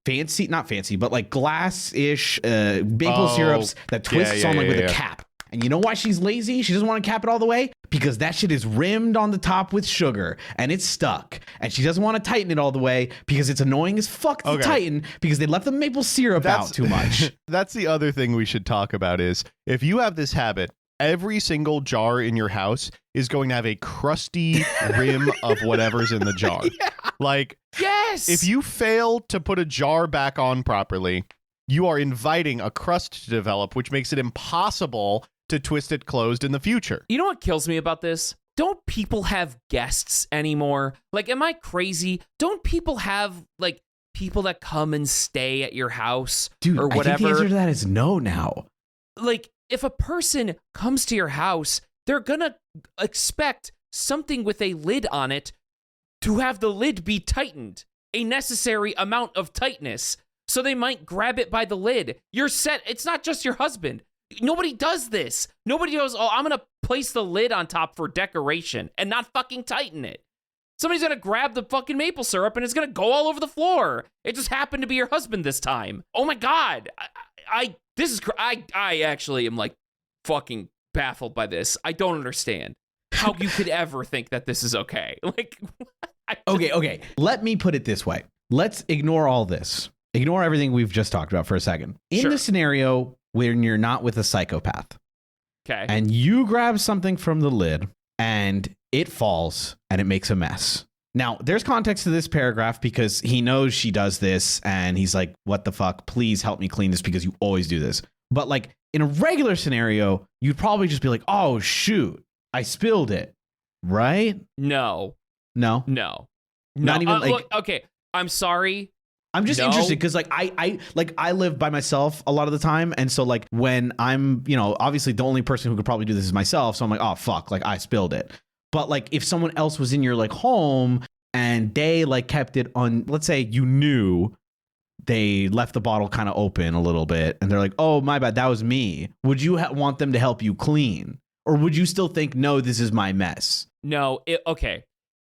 not fancy, but like glass-ish maple Oh, syrups that twists yeah, on like with yeah. a cap. And you know why she's lazy? She doesn't want to cap it all the way because that shit is rimmed on the top with sugar and it's stuck. And she doesn't want to tighten it all the way because it's annoying as fuck to tighten because they left the maple syrup out too much. That's the other thing we should talk about is if you have this habit, every single jar in your house is going to have a crusty rim of whatever's in the jar. Yeah. Like, yes, if you fail to put a jar back on properly, you are inviting a crust to develop, which makes it impossible to twist it closed in the future. You know what kills me about this? Don't people have guests anymore? Like, am I crazy? Don't people have, like, people that come and stay at your house Dude, or whatever? I think the answer to that is no now. Like, if a person comes to your house, they're gonna expect something with a lid on it to have the lid be tightened, a necessary amount of tightness. So they might grab it by the lid. You're set. It's not just your husband. Nobody does this. Nobody goes, oh, I'm going to place the lid on top for decoration and not fucking tighten it. Somebody's going to grab the fucking maple syrup and it's going to go all over the floor. It just happened to be your husband this time. Oh my God. I actually am like fucking baffled by this. I don't understand how you could ever think that this is okay. Like, Okay. Let me put it this way. Let's ignore all this. Ignore everything we've just talked about for a second. In the scenario when you're not with a psychopath, okay, and you grab something from the lid and it falls and it makes a mess. Now, there's context to this paragraph because he knows she does this and he's like, what the fuck? Please help me clean this because you always do this. But like in a regular scenario, you'd probably just be like, oh, shoot, I spilled it. Right? No. Not even like, look, okay, I'm sorry. I'm just interested because like I live by myself a lot of the time, and so like when I'm, you know, obviously the only person who could probably do this is myself, so I'm like, oh fuck, like I spilled it. But like if someone else was in your like home and they like kept it on, let's say you knew they left the bottle kind of open a little bit and they're like, oh my bad, that was me, would you want them to help you clean, or would you still think, no, this is my mess? No, okay.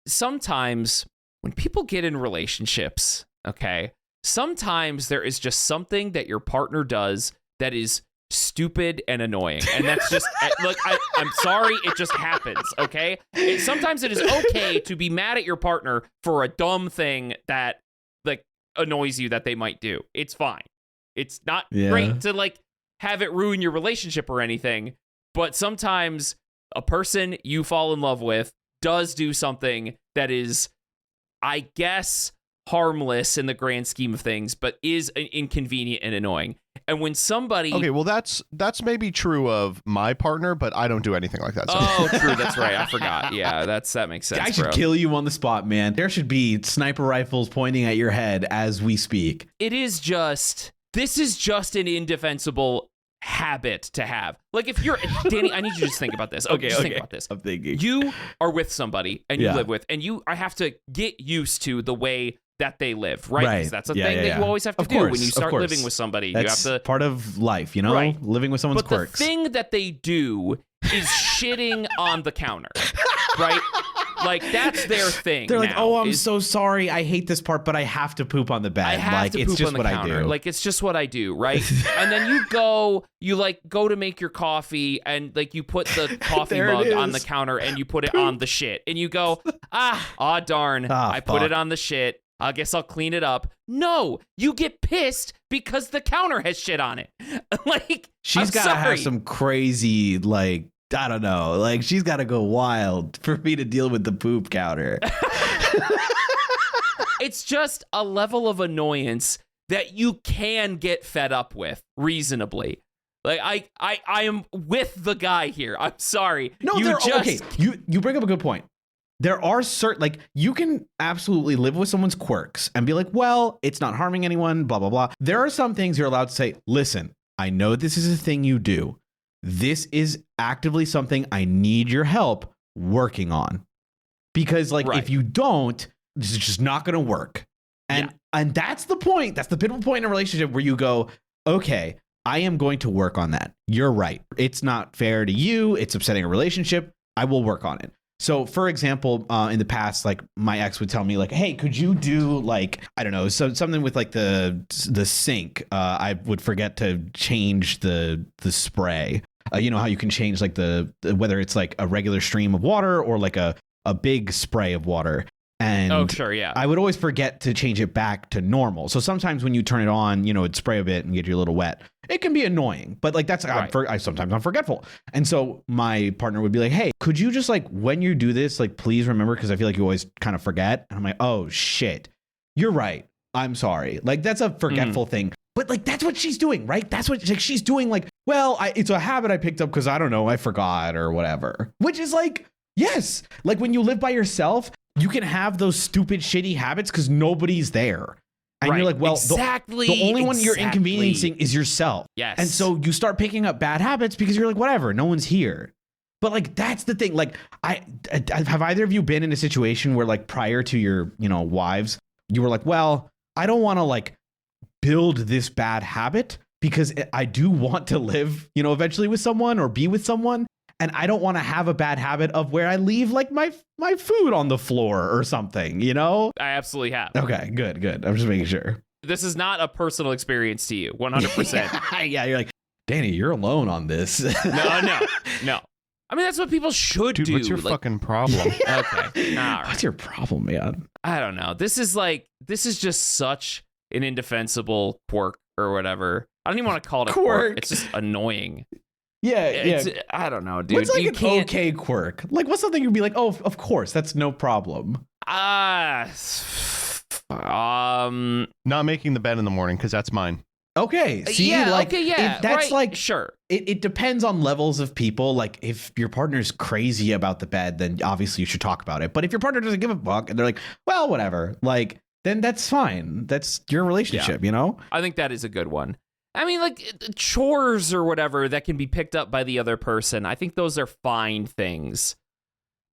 Sometimes when people get in relationships, okay, sometimes there is just something that your partner does that is stupid and annoying. And that's just, look, I'm sorry, it just happens, okay? Sometimes it is okay to be mad at your partner for a dumb thing that, like, annoys you that they might do. It's fine. It's not great to, like, have it ruin your relationship or anything, but sometimes a person you fall in love with does do something that is, I guess, harmless in the grand scheme of things, but is inconvenient and annoying. And when somebody... Okay, well, that's maybe true of my partner, but I don't do anything like that. So. Oh, true. That's right. I forgot. Yeah, that makes sense. I should kill you on the spot, man. There should be sniper rifles pointing at your head as we speak. This is just an indefensible habit to have. Like if you're... Danny, I need you to just think about this. Okay, think about this. I'm thinking. You are with somebody and you live with, and I have to get used to the way that they live, right? Because that's a thing that you always have to do when you start living with somebody. That's you have to part of life, you know, living with someone's quirks. But the thing that they do is shitting on the counter, right? Like that's their thing. They're like, "Oh, I'm so sorry. I hate this part, but I have to poop on the bed. I have to poop on the counter. Like it's just what I do, right?" And then you go to make your coffee, and like you put the coffee mug on the counter, and you put it on the shit, and you go, darn, I put it on the shit. I guess I'll clean it up. No, you get pissed because the counter has shit on it. Like she's got to have some crazy, like, I don't know, like she's got to go wild for me to deal with the poop counter. It's just a level of annoyance that you can get fed up with reasonably. Like I am with the guy here. I'm sorry. No, okay. You bring up a good point. There are certain, like, you can absolutely live with someone's quirks and be like, well, it's not harming anyone, blah, blah, blah. There are some things you're allowed to say, listen, I know this is a thing you do. This is actively something I need your help working on. Because, like, if you don't, this is just not going to work. And that's the point. That's the pivotal point in a relationship where you go, okay, I am going to work on that. You're right. It's not fair to you. It's upsetting a relationship. I will work on it. So, for example, in the past, like my ex would tell me, like, "Hey, could you do like I don't know, something with like the sink? I would forget to change the spray, you know how you can change like the whether it's like a regular stream of water or like a big spray of water. And oh, sure, yeah. I would always forget to change it back to normal. So sometimes when you turn it on, you know, it'd spray a bit and get you a little wet. It can be annoying, but like that's right. sometimes I'm forgetful. And so my partner would be like, hey, could you just like when you do this, like please remember, because I feel like you always kind of forget. And I'm like, oh shit, you're right. I'm sorry. Like that's a forgetful thing. But like that's what she's doing, right? That's what like, she's doing. Like, well, it's a habit I picked up because I don't know, I forgot or whatever. Which is like, yes, like when you live by yourself, you can have those stupid, shitty habits because nobody's there. And right. you're like, well, exactly. the only one you're inconveniencing is yourself. Yes. And so you start picking up bad habits because you're like, whatever, no one's here. But like, that's the thing. Like, have either of you been in a situation where like prior to your, you know, wives, you were like, well, I don't want to like build this bad habit because I do want to live, you know, eventually with someone or be with someone. And I don't want to have a bad habit of where I leave like my food on the floor or something, you know? I absolutely have. Okay, good. I'm just making sure. This is not a personal experience to you, 100%. Yeah, you're like, Danny, you're alone on this. No. I mean, that's what people should Dude, do. what's your fucking problem? Okay. All right. What's your problem, man? I don't know. This is just such an indefensible quirk or whatever. I don't even want to call it a quirk. It's just annoying. Yeah. I don't know, dude. What's like an okay quirk? Like, what's something you'd be like, oh, of course, that's no problem. Not making the bed in the morning because that's mine. Okay. See, yeah, like, okay, yeah. that's right, like, sure. It depends on levels of people. Like, if your partner's crazy about the bed, then obviously you should talk about it. But if your partner doesn't give a fuck and they're like, well, whatever, like, then that's fine. That's your relationship, you know? I think that is a good one. I mean, like chores or whatever that can be picked up by the other person. I think those are fine things.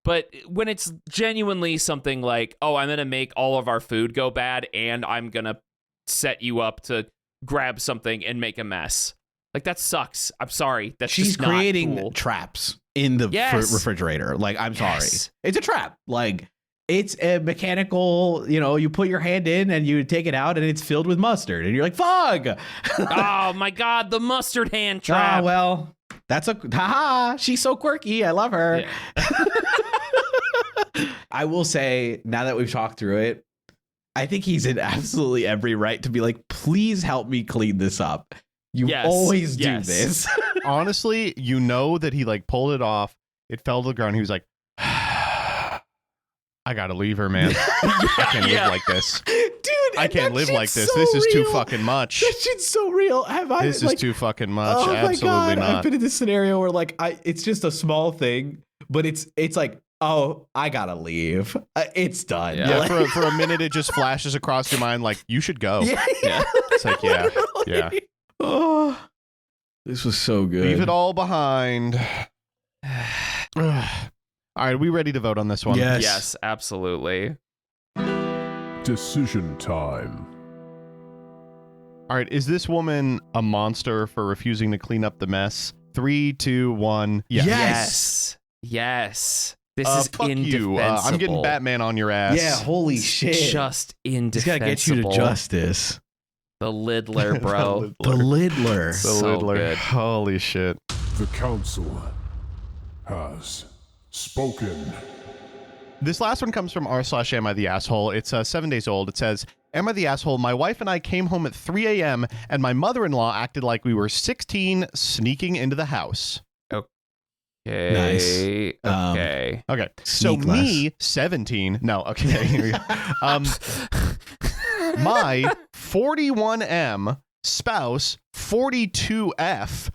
But when it's genuinely something like, oh, I'm going to make all of our food go bad and I'm going to set you up to grab something and make a mess. Like, that sucks. I'm sorry. That's She's just not creating cool. traps in the refrigerator. Like, I'm sorry. It's a trap. Like, it's a mechanical, you know, you put your hand in and you take it out and it's filled with mustard. And you're like, fuck. Oh, my God. The mustard hand trap. Oh, well, that's haha. She's so quirky. I love her. Yeah. I will say, now that we've talked through it, I think he's in absolutely every right to be like, please help me clean this up. You always do this. Honestly, you know that he like pulled it off. It fell to the ground. He was like, I gotta leave her, man. I can't live like this. Dude, I can't live like this. So this is real. too fucking much. That shit's so real. This is too fucking much. Oh Absolutely my God. not. I've been in this scenario where like it's just a small thing, but it's like, oh, I gotta leave. It's done. Yeah, Like, for a minute, it just flashes across your mind like, you should go. Yeah. It's like, yeah. Oh, this was so good. Leave it all behind. All right, are we ready to vote on this one? Yes, absolutely. Decision time. All right, is this woman a monster for refusing to clean up the mess? 3, 2, 1. Yes. Yes. This is fuck indefensible. you. I'm getting Batman on your ass. Yeah, holy shit. Just indefensible. He's gotta get you to justice. The LIDDLER, bro. The LIDDLER. The So LIDDLER. good. Holy shit. The Council has spoken. This last one comes from r/am I the asshole. It's 7 days old. It says, am I the asshole? My wife and I came home at 3 a.m. and my mother-in-law acted like we were 16 sneaking into the house. Okay. Nice. Okay. So Sneak me, 17. No, okay. Here we go. My 41M spouse, 42F,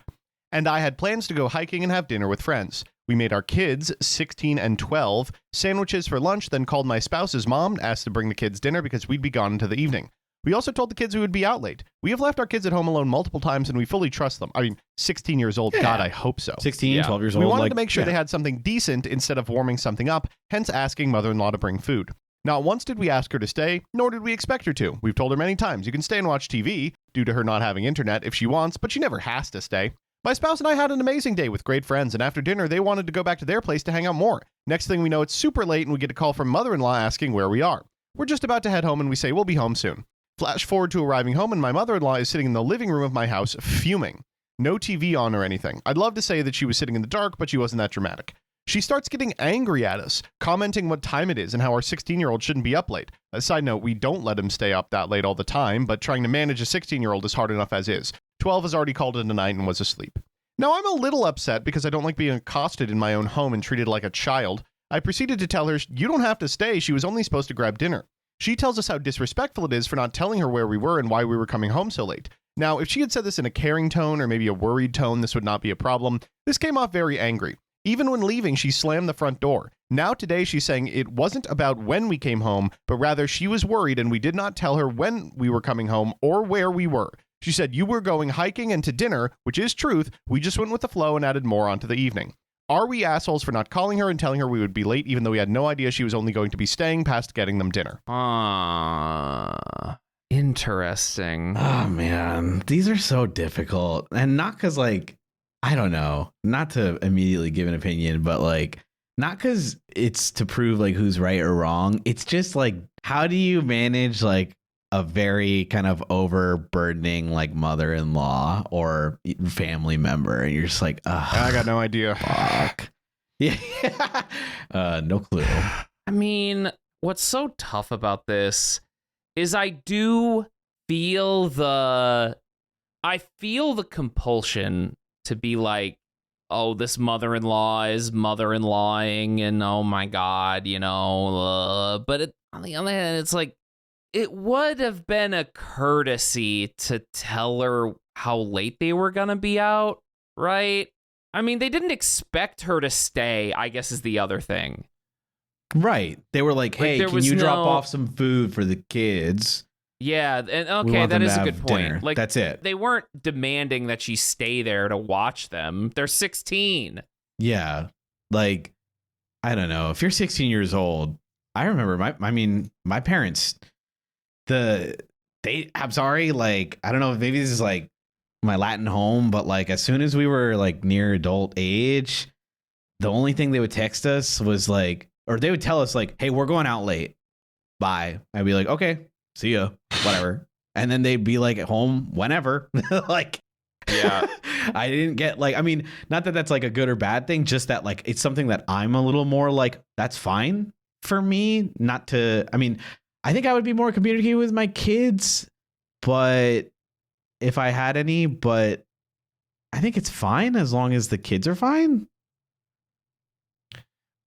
and I had plans to go hiking and have dinner with friends. We made our kids, 16 and 12, sandwiches for lunch, then called my spouse's mom, asked to bring the kids dinner because we'd be gone into the evening. We also told the kids we would be out late. We have left our kids at home alone multiple times, and we fully trust them. I mean, 16 years old, Yeah. God, I hope so. 16, 12 years old. We wanted to make sure they had something decent instead of warming something up, hence asking mother-in-law to bring food. Not once did we ask her to stay, nor did we expect her to. We've told her many times you can stay and watch TV, due to her not having internet if she wants, but she never has to stay. My spouse and I had an amazing day with great friends, and after dinner, they wanted to go back to their place to hang out more. Next thing we know, it's super late, and we get a call from mother-in-law asking where we are. We're just about to head home, and we say we'll be home soon. Flash forward to arriving home, and my mother-in-law is sitting in the living room of my house, fuming. No TV on or anything. I'd love to say that she was sitting in the dark, but she wasn't that dramatic. She starts getting angry at us, commenting what time it is and how our 16-year-old shouldn't be up late. A side note, we don't let him stay up that late all the time, but trying to manage a 16-year-old is hard enough as is. 12 has already called it a night and was asleep. Now, I'm a little upset because I don't like being accosted in my own home and treated like a child. I proceeded to tell her, you don't have to stay, she was only supposed to grab dinner. She tells us how disrespectful it is for not telling her where we were and why we were coming home so late. Now, if she had said this in a caring tone or maybe a worried tone, this would not be a problem. This came off very angry. Even when leaving, she slammed the front door. Now today, she's saying it wasn't about when we came home, but rather she was worried and we did not tell her when we were coming home or where we were. She said, you were going hiking and to dinner, which is truth. We just went with the flow and added more onto the evening. Are we assholes for not calling her and telling her we would be late, even though we had no idea she was only going to be staying past getting them dinner? Interesting. Oh, man. These are so difficult. And not because, like, I don't know, not to immediately give an opinion, but like, not because it's to prove like who's right or wrong. It's just like, how do you manage like a very kind of overburdening like mother-in-law or family member? And you're just like, I got no idea. Fuck. Yeah. No clue. I mean, what's so tough about this is I feel the compulsion to be like, oh, this mother-in-law is mother-in-lawing and oh my God, but on the other hand, it's like, it would have been a courtesy to tell her how late they were going to be out, right? I mean, they didn't expect her to stay, I guess is the other thing. Right. They were like, hey, can you drop off some food for the kids? Yeah, and okay, that is a good point. Dinner. Like, that's it. They weren't demanding that she stay there to watch them. They're 16. Yeah. Like, I don't know. If you're 16 years old, I remember my parents, I'm sorry, like, I don't know, maybe this is like my Latin home, but like as soon as we were like near adult age, the only thing they would text us was like, or they would tell us like, hey, we're going out late. Bye. I'd be like, okay. See ya, whatever. And then they'd be like at home whenever. Like, yeah, I didn't get like, I mean, not that that's like a good or bad thing, just that like it's something that I'm a little more like, that's fine for me not to. I mean, I think I would be more communicating with my kids, but if I had any, but I think it's fine as long as the kids are fine.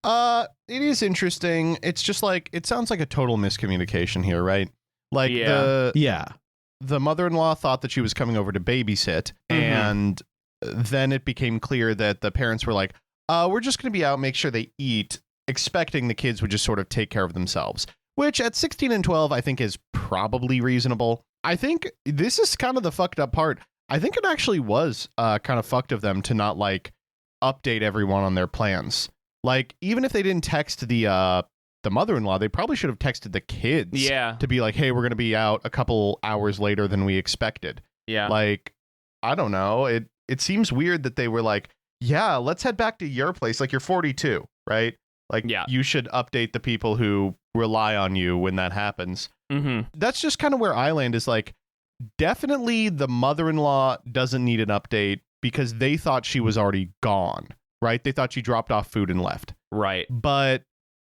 It is interesting. It's just like, it sounds like a total miscommunication here, right? Like the mother-in-law thought that she was coming over to babysit, and then it became clear that the parents were like, we're just going to be out, make sure they eat, expecting the kids would just sort of take care of themselves, which at 16 and 12, I think is probably reasonable. I think this is kind of the fucked up part. I think it actually was kind of fucked of them to not like update everyone on their plans. Like, even if they didn't text the mother-in-law, they probably should have texted the kids to be like, hey, we're going to be out a couple hours later than we expected. Yeah. Like, I don't know. It seems weird that they were like, yeah, let's head back to your place. Like, you're 42, right? Like, you should update the people who rely on you when that happens. Mm-hmm. That's just kind of where I land is like, definitely the mother-in-law doesn't need an update because they thought she was already gone, right? They thought she dropped off food and left. Right. But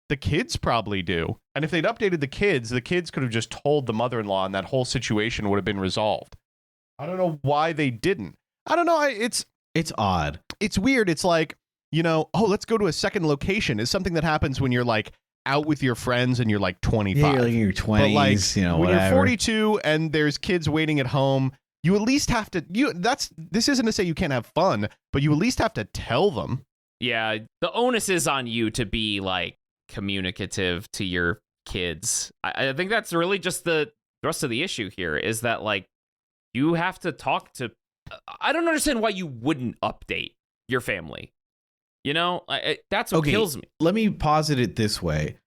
the kids probably do. And if they'd updated the kids could have just told the mother-in-law and that whole situation would have been resolved. I don't know why they didn't. I don't know. It's odd. It's weird. It's like, let's go to a second location. It's something that happens when you're like out with your friends and you're like 25. Yeah, you're like in your 20s, but like, when whatever. you're 42 and there's kids waiting at home, you at least have to, this isn't to say you can't have fun, but you at least have to tell them. Yeah. The onus is on you to be like communicative to your kids. I think that's really just the rest of the issue here is that like you have to talk to. I don't understand why you wouldn't update your family. That's what kills me. Let me posit it this way.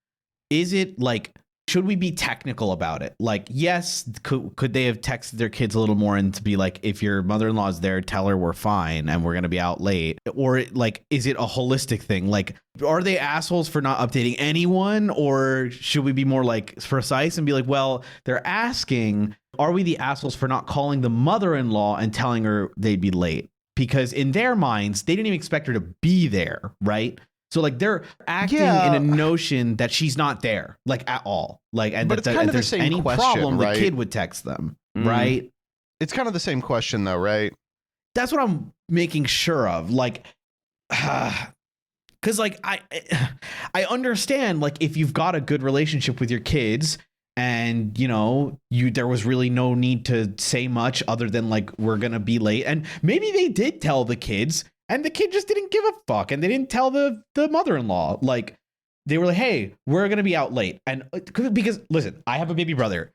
Is it like, should we be technical about it? Like, yes, could they have texted their kids a little more and to be like, if your mother-in-law is there, tell her we're fine and we're going to be out late? Or like, is it a holistic thing? Like, are they assholes for not updating anyone? Or should we be more like precise and be like, well, they're asking, are we the assholes for not calling the mother-in-law and telling her they'd be late? because in their minds, they didn't even expect her to be there, right? So like they're acting in a notion that she's not there, like at all. Like, and but that, it's kind if of the there's same any question, problem, right? the kid would text them, right? It's kind of the same question though, right? That's what I'm making sure of. Like, because like I understand like if you've got a good relationship with your kids and there was really no need to say much other than like we're gonna be late, and maybe they did tell the kids and the kid just didn't give a fuck and they didn't tell the mother-in-law. Like they were like, hey, we're gonna be out late. And because listen, I have a baby brother.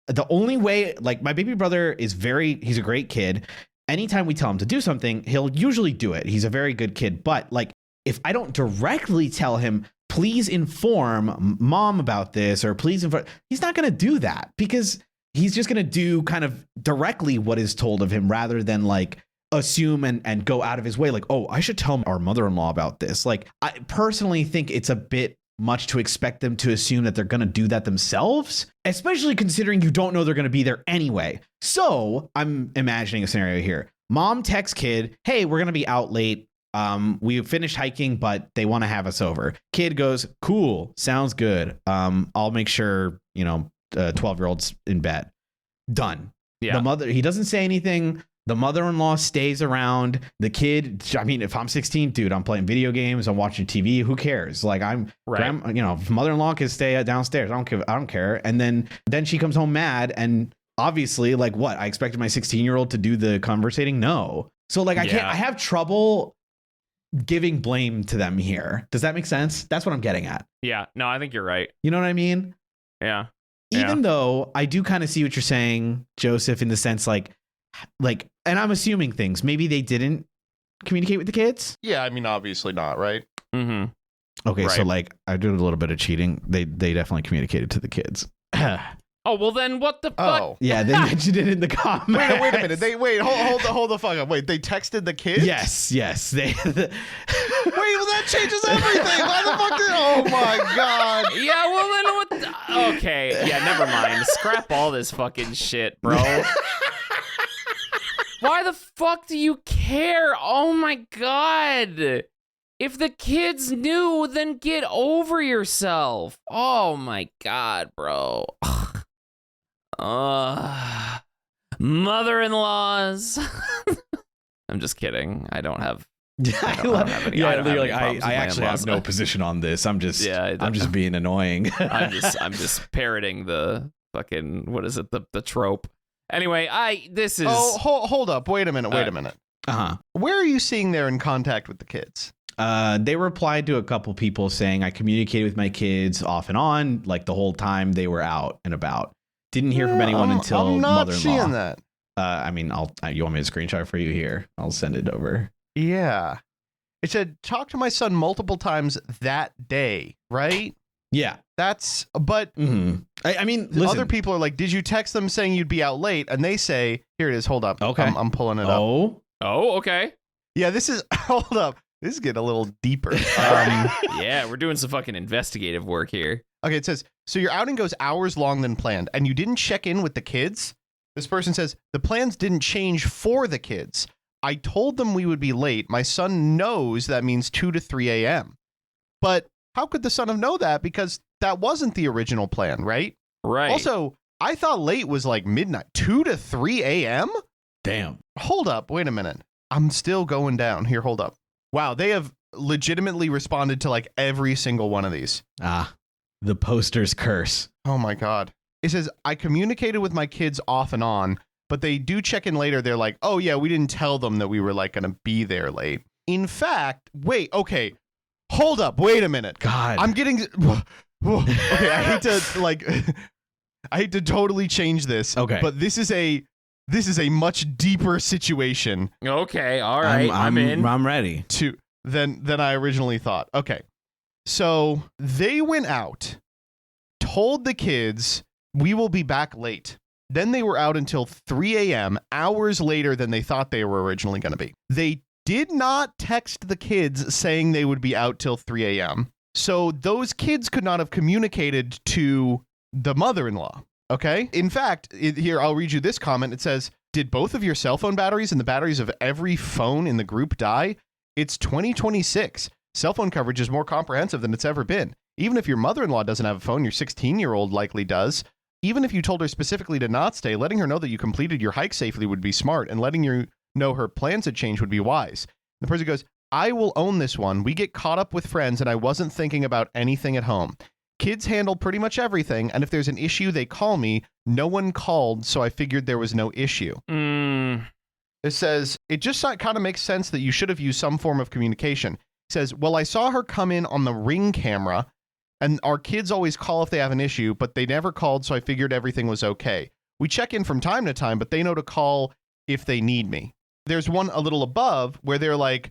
The only way, like my baby brother he's a great kid. Anytime we tell him to do something, he'll usually do it. He's a very good kid. But like, if I don't directly tell him, please inform mom about this, or please inform, he's not going to do that because he's just going to do kind of directly what is told of him rather than like assume and go out of his way. Like, oh, I should tell our mother-in-law about this. Like, I personally think it's a bit much to expect them to assume that they're going to do that themselves, especially considering you don't know they're going to be there anyway. So I'm imagining a scenario here. Mom texts kid, hey, we're going to be out late. We finished hiking, but they want to have us over. Kid goes, cool. Sounds good. I'll make sure, 12-year-old's in bed. Done. Yeah. The mother, he doesn't say anything. The mother-in-law stays around. The kid, I mean, if I'm 16, dude, I'm playing video games. I'm watching TV. Who cares? Like if mother-in-law can stay downstairs. I don't care. And then she comes home mad. And obviously, like what? I expected my 16-year-old to do the conversating. No. So like, I have trouble giving blame to them here. Does that make sense? That's what I'm getting at. Yeah. No, I think you're right. You know what I mean? Yeah. Even though I do kind of see what you're saying, Joseph, in the sense like, and I'm assuming things. Maybe they didn't communicate with the kids. Yeah, I mean, obviously not, right? Mm-hmm. Okay, Right. so like I did a little bit of cheating. They definitely communicated to the kids. Oh, well then what the fuck? Oh. Yeah, they mentioned it in the comments. Wait a minute. Hold the fuck up. Wait, they texted the kids? Yes. They. Wait, well that changes everything. Why the fuck did? Oh my god. Yeah, well then what okay, yeah, never mind. Scrap all this fucking shit, bro. Why the fuck do you care? Oh my god. If the kids knew, then get over yourself. Oh my god, bro. Mother-in-laws. I'm just kidding. I don't have I actually have no position on this. I'm just being annoying. I'm just parroting the fucking, what is it, the trope. Anyway, this is hold up. Wait a minute. Uh-huh. Where are you seeing they're in contact with the kids? They replied to a couple people saying I communicated with my kids off and on, like the whole time they were out and about. Didn't hear from anyone until I'm not mother-in-law. seeing that. I mean, you want me to screenshot for you here? I'll send it over. Yeah. It said, talk to my son multiple times that day, right? Yeah. But I mean, listen. other people are like, did you text them saying you'd be out late? And they say, here it is. Hold up. Okay. I'm pulling it up. Oh, okay. Yeah, hold up. This is getting a little deeper. Yeah, we're doing some fucking investigative work here. Okay, it says, so your outing goes hours long than planned, and you didn't check in with the kids? This person says, the plans didn't change for the kids. I told them we would be late. My son knows that means 2 to 3 a.m. But how could the son have known that? Because that wasn't the original plan, right? Right. Also, I thought late was like midnight. 2 to 3 a.m.? Damn. Hold up. Wait a minute. I'm still going down. Here, hold up. Wow, they have legitimately responded to like every single one of these. The poster's curse. Oh my God. It says, I communicated with my kids off and on, but they do check in later. They're like, oh yeah, we didn't tell them that we were like going to be there late. In fact, wait, okay. Hold up. Wait a minute. God. I'm getting, okay, I hate to totally change this. Okay. But this is a much deeper situation. Okay, all right, I'm in. I'm ready. Than I originally thought. Okay. So they went out, told the kids, we will be back late. Then they were out until 3 a.m., hours later than they thought they were originally going to be. They did not text the kids saying they would be out till 3 a.m. So those kids could not have communicated to the mother-in-law. Okay. In fact, here, I'll read you this comment. It says, did both of your cell phone batteries and the batteries of every phone in the group die? It's 2026. Cell phone coverage is more comprehensive than it's ever been. Even if your mother-in-law doesn't have a phone, your 16-year-old likely does. Even if you told her specifically to not stay, letting her know that you completed your hike safely would be smart, and letting you know her plans had changed would be wise. The person goes, I will own this one. We get caught up with friends, and I wasn't thinking about anything at home. Kids handle pretty much everything, and if there's an issue, they call me. No one called, so I figured there was no issue. It says, it just kind of makes sense that you should have used some form of communication. It says, well, I saw her come in on the Ring camera, and our kids always call if they have an issue, but they never called, so I figured everything was okay. We check in from time to time, but they know to call if they need me. There's one a little above where they're like,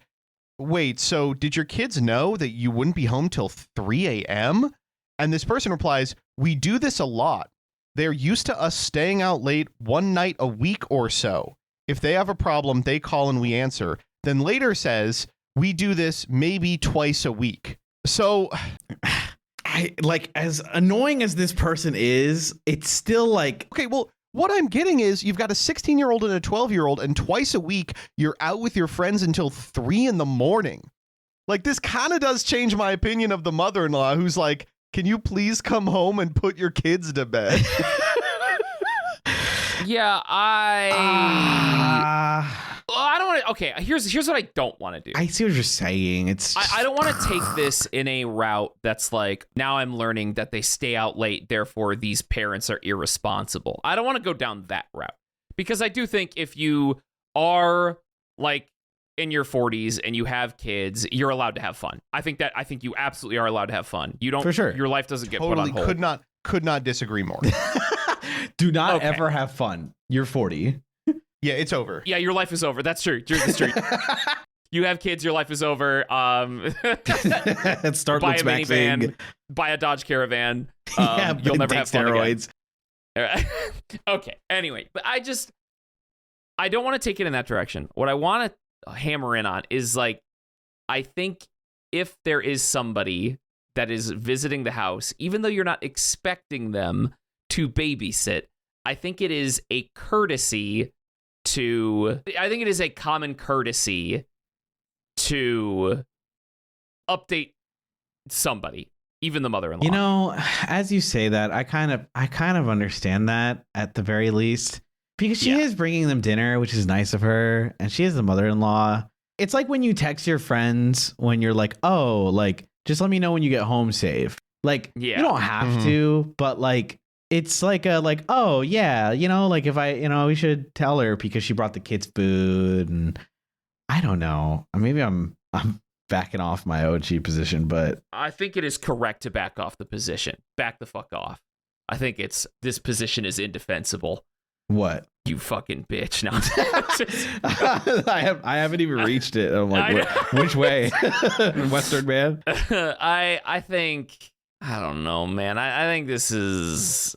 wait, so did your kids know that you wouldn't be home till 3 a.m.? And this person replies, we do this a lot. They're used to us staying out late one night a week or so. If they have a problem, they call and we answer. Then later says, we do this maybe twice a week. So as annoying as this person is, it's still like, okay, well, what I'm getting is you've got a 16-year-old and a 12-year-old, and twice a week you're out with your friends until 3 a.m. Like, this kind of does change my opinion of the mother-in-law who's like, can you please come home and put your kids to bed? Yeah, I don't want to. Okay, here's what I don't want to do. I see what you're saying. It's I don't want to take this in a route that's like, now I'm learning that they stay out late, therefore these parents are irresponsible. I don't want to go down that route, because I do think if you are like in your 40s and you have kids, you're allowed to have fun. I think you absolutely are allowed to have fun. You don't, for sure. Your life doesn't get put on hold. Could not disagree more. Do not ever have fun. You're 40. Yeah, it's over. Yeah, your life is over. That's true. You're the street. You have kids, your life is over. Start buy with a minivan, buy a Dodge Caravan. You'll never have fun steroids. Again. Okay. Anyway, but I don't want to take it in that direction. What I want to hammer in on is, like, I think if there is somebody that is visiting the house, even though you're not expecting them to babysit, I think it is a courtesy I think it is a common courtesy to update somebody, even the mother-in-law. You know, as you say that, I kind of understand that at the very least, because she is bringing them dinner, which is nice of her, and she is the mother-in-law. It's like when you text your friends when you're like, oh, like, just let me know when you get home safe. Like, you don't have to, but like, it's like oh yeah, you know, like if we should tell her because she brought the kids food, and I don't know, maybe I'm backing off my OG position, but I think it is correct to back off the position. Back the fuck off. I think this position is indefensible. What? You fucking bitch. No. I haven't even reached it. I'm like, which way? Western man? I think, I don't know, man. I think this is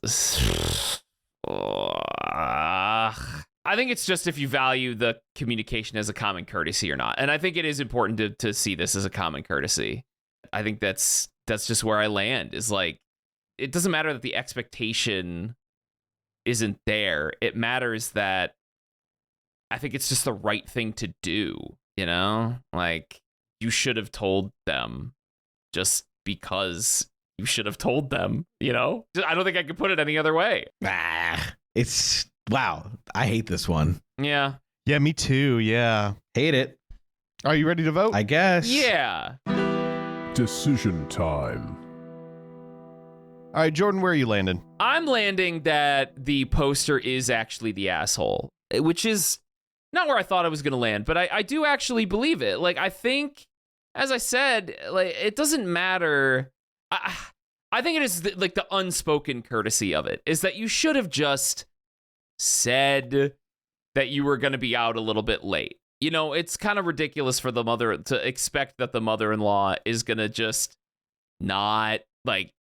I think it's just if you value the communication as a common courtesy or not. And I think it is important to see this as a common courtesy. I think that's just where I land, is like, it doesn't matter that the expectation isn't there. It matters that I think it's just the right thing to do, you know? Like, you should have told them just because you should have told them, you know? I don't think I could put it any other way. It's, wow, I hate this one. Yeah. Yeah, me too. Yeah. Hate it. Are you ready to vote? I guess. Yeah. Decision time. All right, Jordan, where are you landing? I'm landing that the poster is actually the asshole, which is not where I thought I was going to land, but I do actually believe it. Like, I think, as I said, like, it doesn't matter. I think it is like the unspoken courtesy of it is that you should have just said that you were going to be out a little bit late. You know, it's kind of ridiculous for the mother to expect that the mother-in-law is going to just not, like,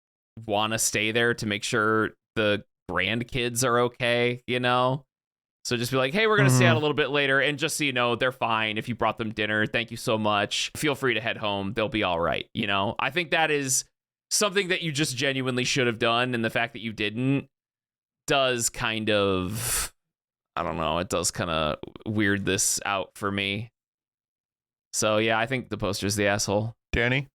want to stay there to make sure the grandkids are okay, you know? So just be like, hey, we're going to stay out a little bit later. And just so you know, they're fine. If you brought them dinner, thank you so much. Feel free to head home. They'll be all right. You know, I think that is something that you just genuinely should have done. And the fact that you didn't does kind of, I don't know. It does kind of weird this out for me. So yeah, I think the poster's the asshole. Danny?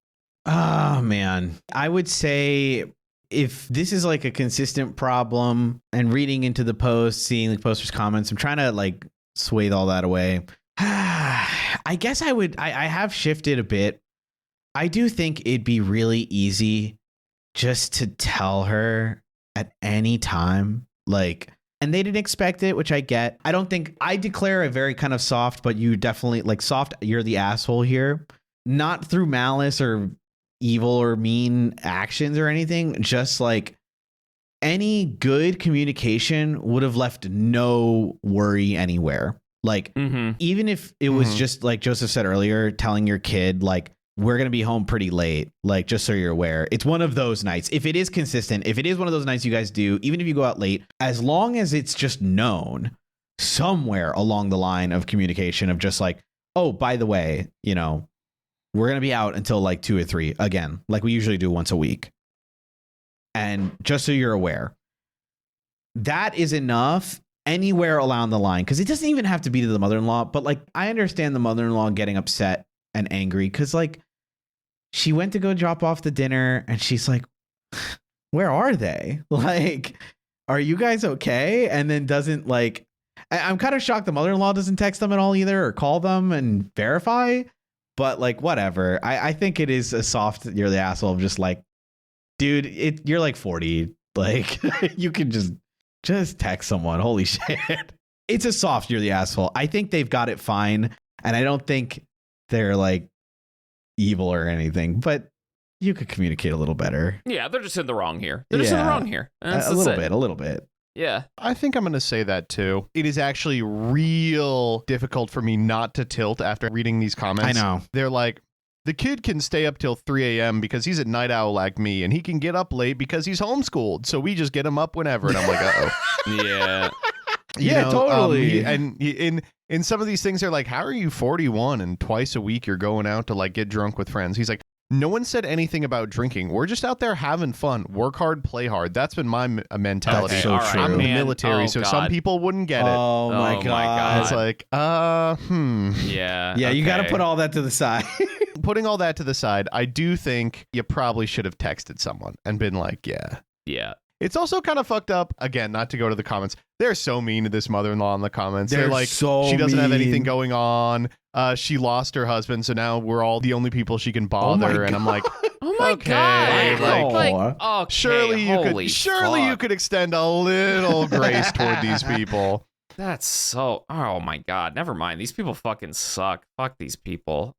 Oh man, I would say if this is like a consistent problem, and reading into the post, seeing the poster's comments, I'm trying to like swathe all that away. I guess I have shifted a bit. I do think it'd be really easy just to tell her at any time, like, and they didn't expect it, which I get. I don't think I declare a very kind of soft, but you definitely like soft. You're the asshole here, not through malice or evil or mean actions or anything. Just like any good communication would have left no worry anywhere. Like, even if it was just like Joseph said earlier, telling your kid, like, we're going to be home pretty late, like, just so you're aware. It's one of those nights. If it is consistent, if it is one of those nights you guys do, even if you go out late, as long as it's just known somewhere along the line of communication of just like, oh, by the way, you know, we're going to be out until like 2 or 3 again, like we usually do once a week. And just so you're aware, that is enough anywhere along the line. Cause it doesn't even have to be to the mother-in-law, but like, I understand the mother-in-law getting upset and angry. Cause like she went to go drop off the dinner and she's like, where are they? Like, are you guys okay? And then doesn't like, I'm kind of shocked the mother-in-law doesn't text them at all either or call them and verify, but like, whatever. I think it is a soft, you're the asshole of just like, dude, you're like 40. Like you can just text someone. Holy shit. It's a soft, you're the asshole. I think they've got it fine. And I don't think they're like evil or anything, but you could communicate a little better. Yeah, they're just in the wrong here. They're just in the wrong here. A little bit. Yeah. I think I'm going to say that too. It is actually real difficult for me not to tilt after reading these comments. I know. They're like, the kid can stay up till 3 a.m. because he's a night owl like me, and he can get up late because he's homeschooled. So we just get him up whenever. And I'm like, uh-oh. Yeah. You know, totally. And in some of these things, they're like, how are you 41 and twice a week you're going out to like get drunk with friends? He's like, no one said anything about drinking. We're just out there having fun. Work hard, play hard. That's been my mentality. That's so true. I'm in the Man. military, so God. some people wouldn't get it. Oh my God. It's like, Yeah. Yeah, you got to okay. put all that to the side. Putting all that to the side, I do think you probably should have texted someone and been like, yeah. Yeah. It's also kind of fucked up. Again, not to go to the comments. They're so mean to this mother-in-law in the comments. They're like, so she doesn't have anything mean. going on. She lost her husband, so now we're all the only people she can bother. And I'm like, Oh my okay, God. like, okay, surely you could extend a little grace toward these people. That's so. Oh my God. Never mind. These people fucking suck. Fuck these people.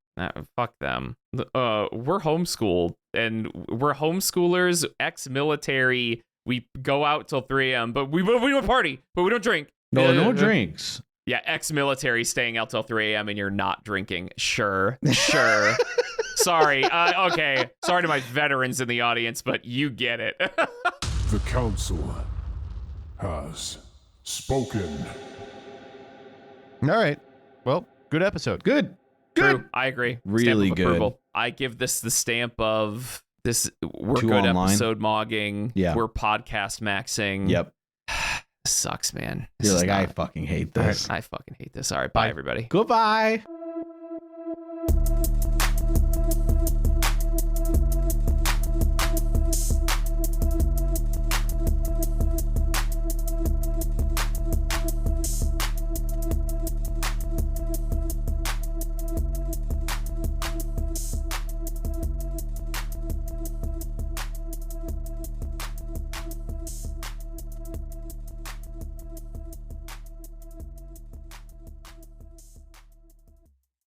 Fuck them. We're homeschooled, and we're homeschoolers, ex-military. We go out till 3 a.m., but we don't party, but we don't drink. No drinks. Yeah, ex-military staying out till 3 a.m. and you're not drinking. Sure. Sorry. Okay. Sorry to my veterans in the audience, but you get it. The Council has spoken. All right. Well, good episode. Good. True. I agree. Really stamp of good. approval. I give this the stamp of this. We're Two good online. episode mogging. Yeah. We're podcast maxing. Yep. Sucks, man. This You're is like, I not- fucking hate this. I fucking hate this. All right. Bye, everybody. Goodbye.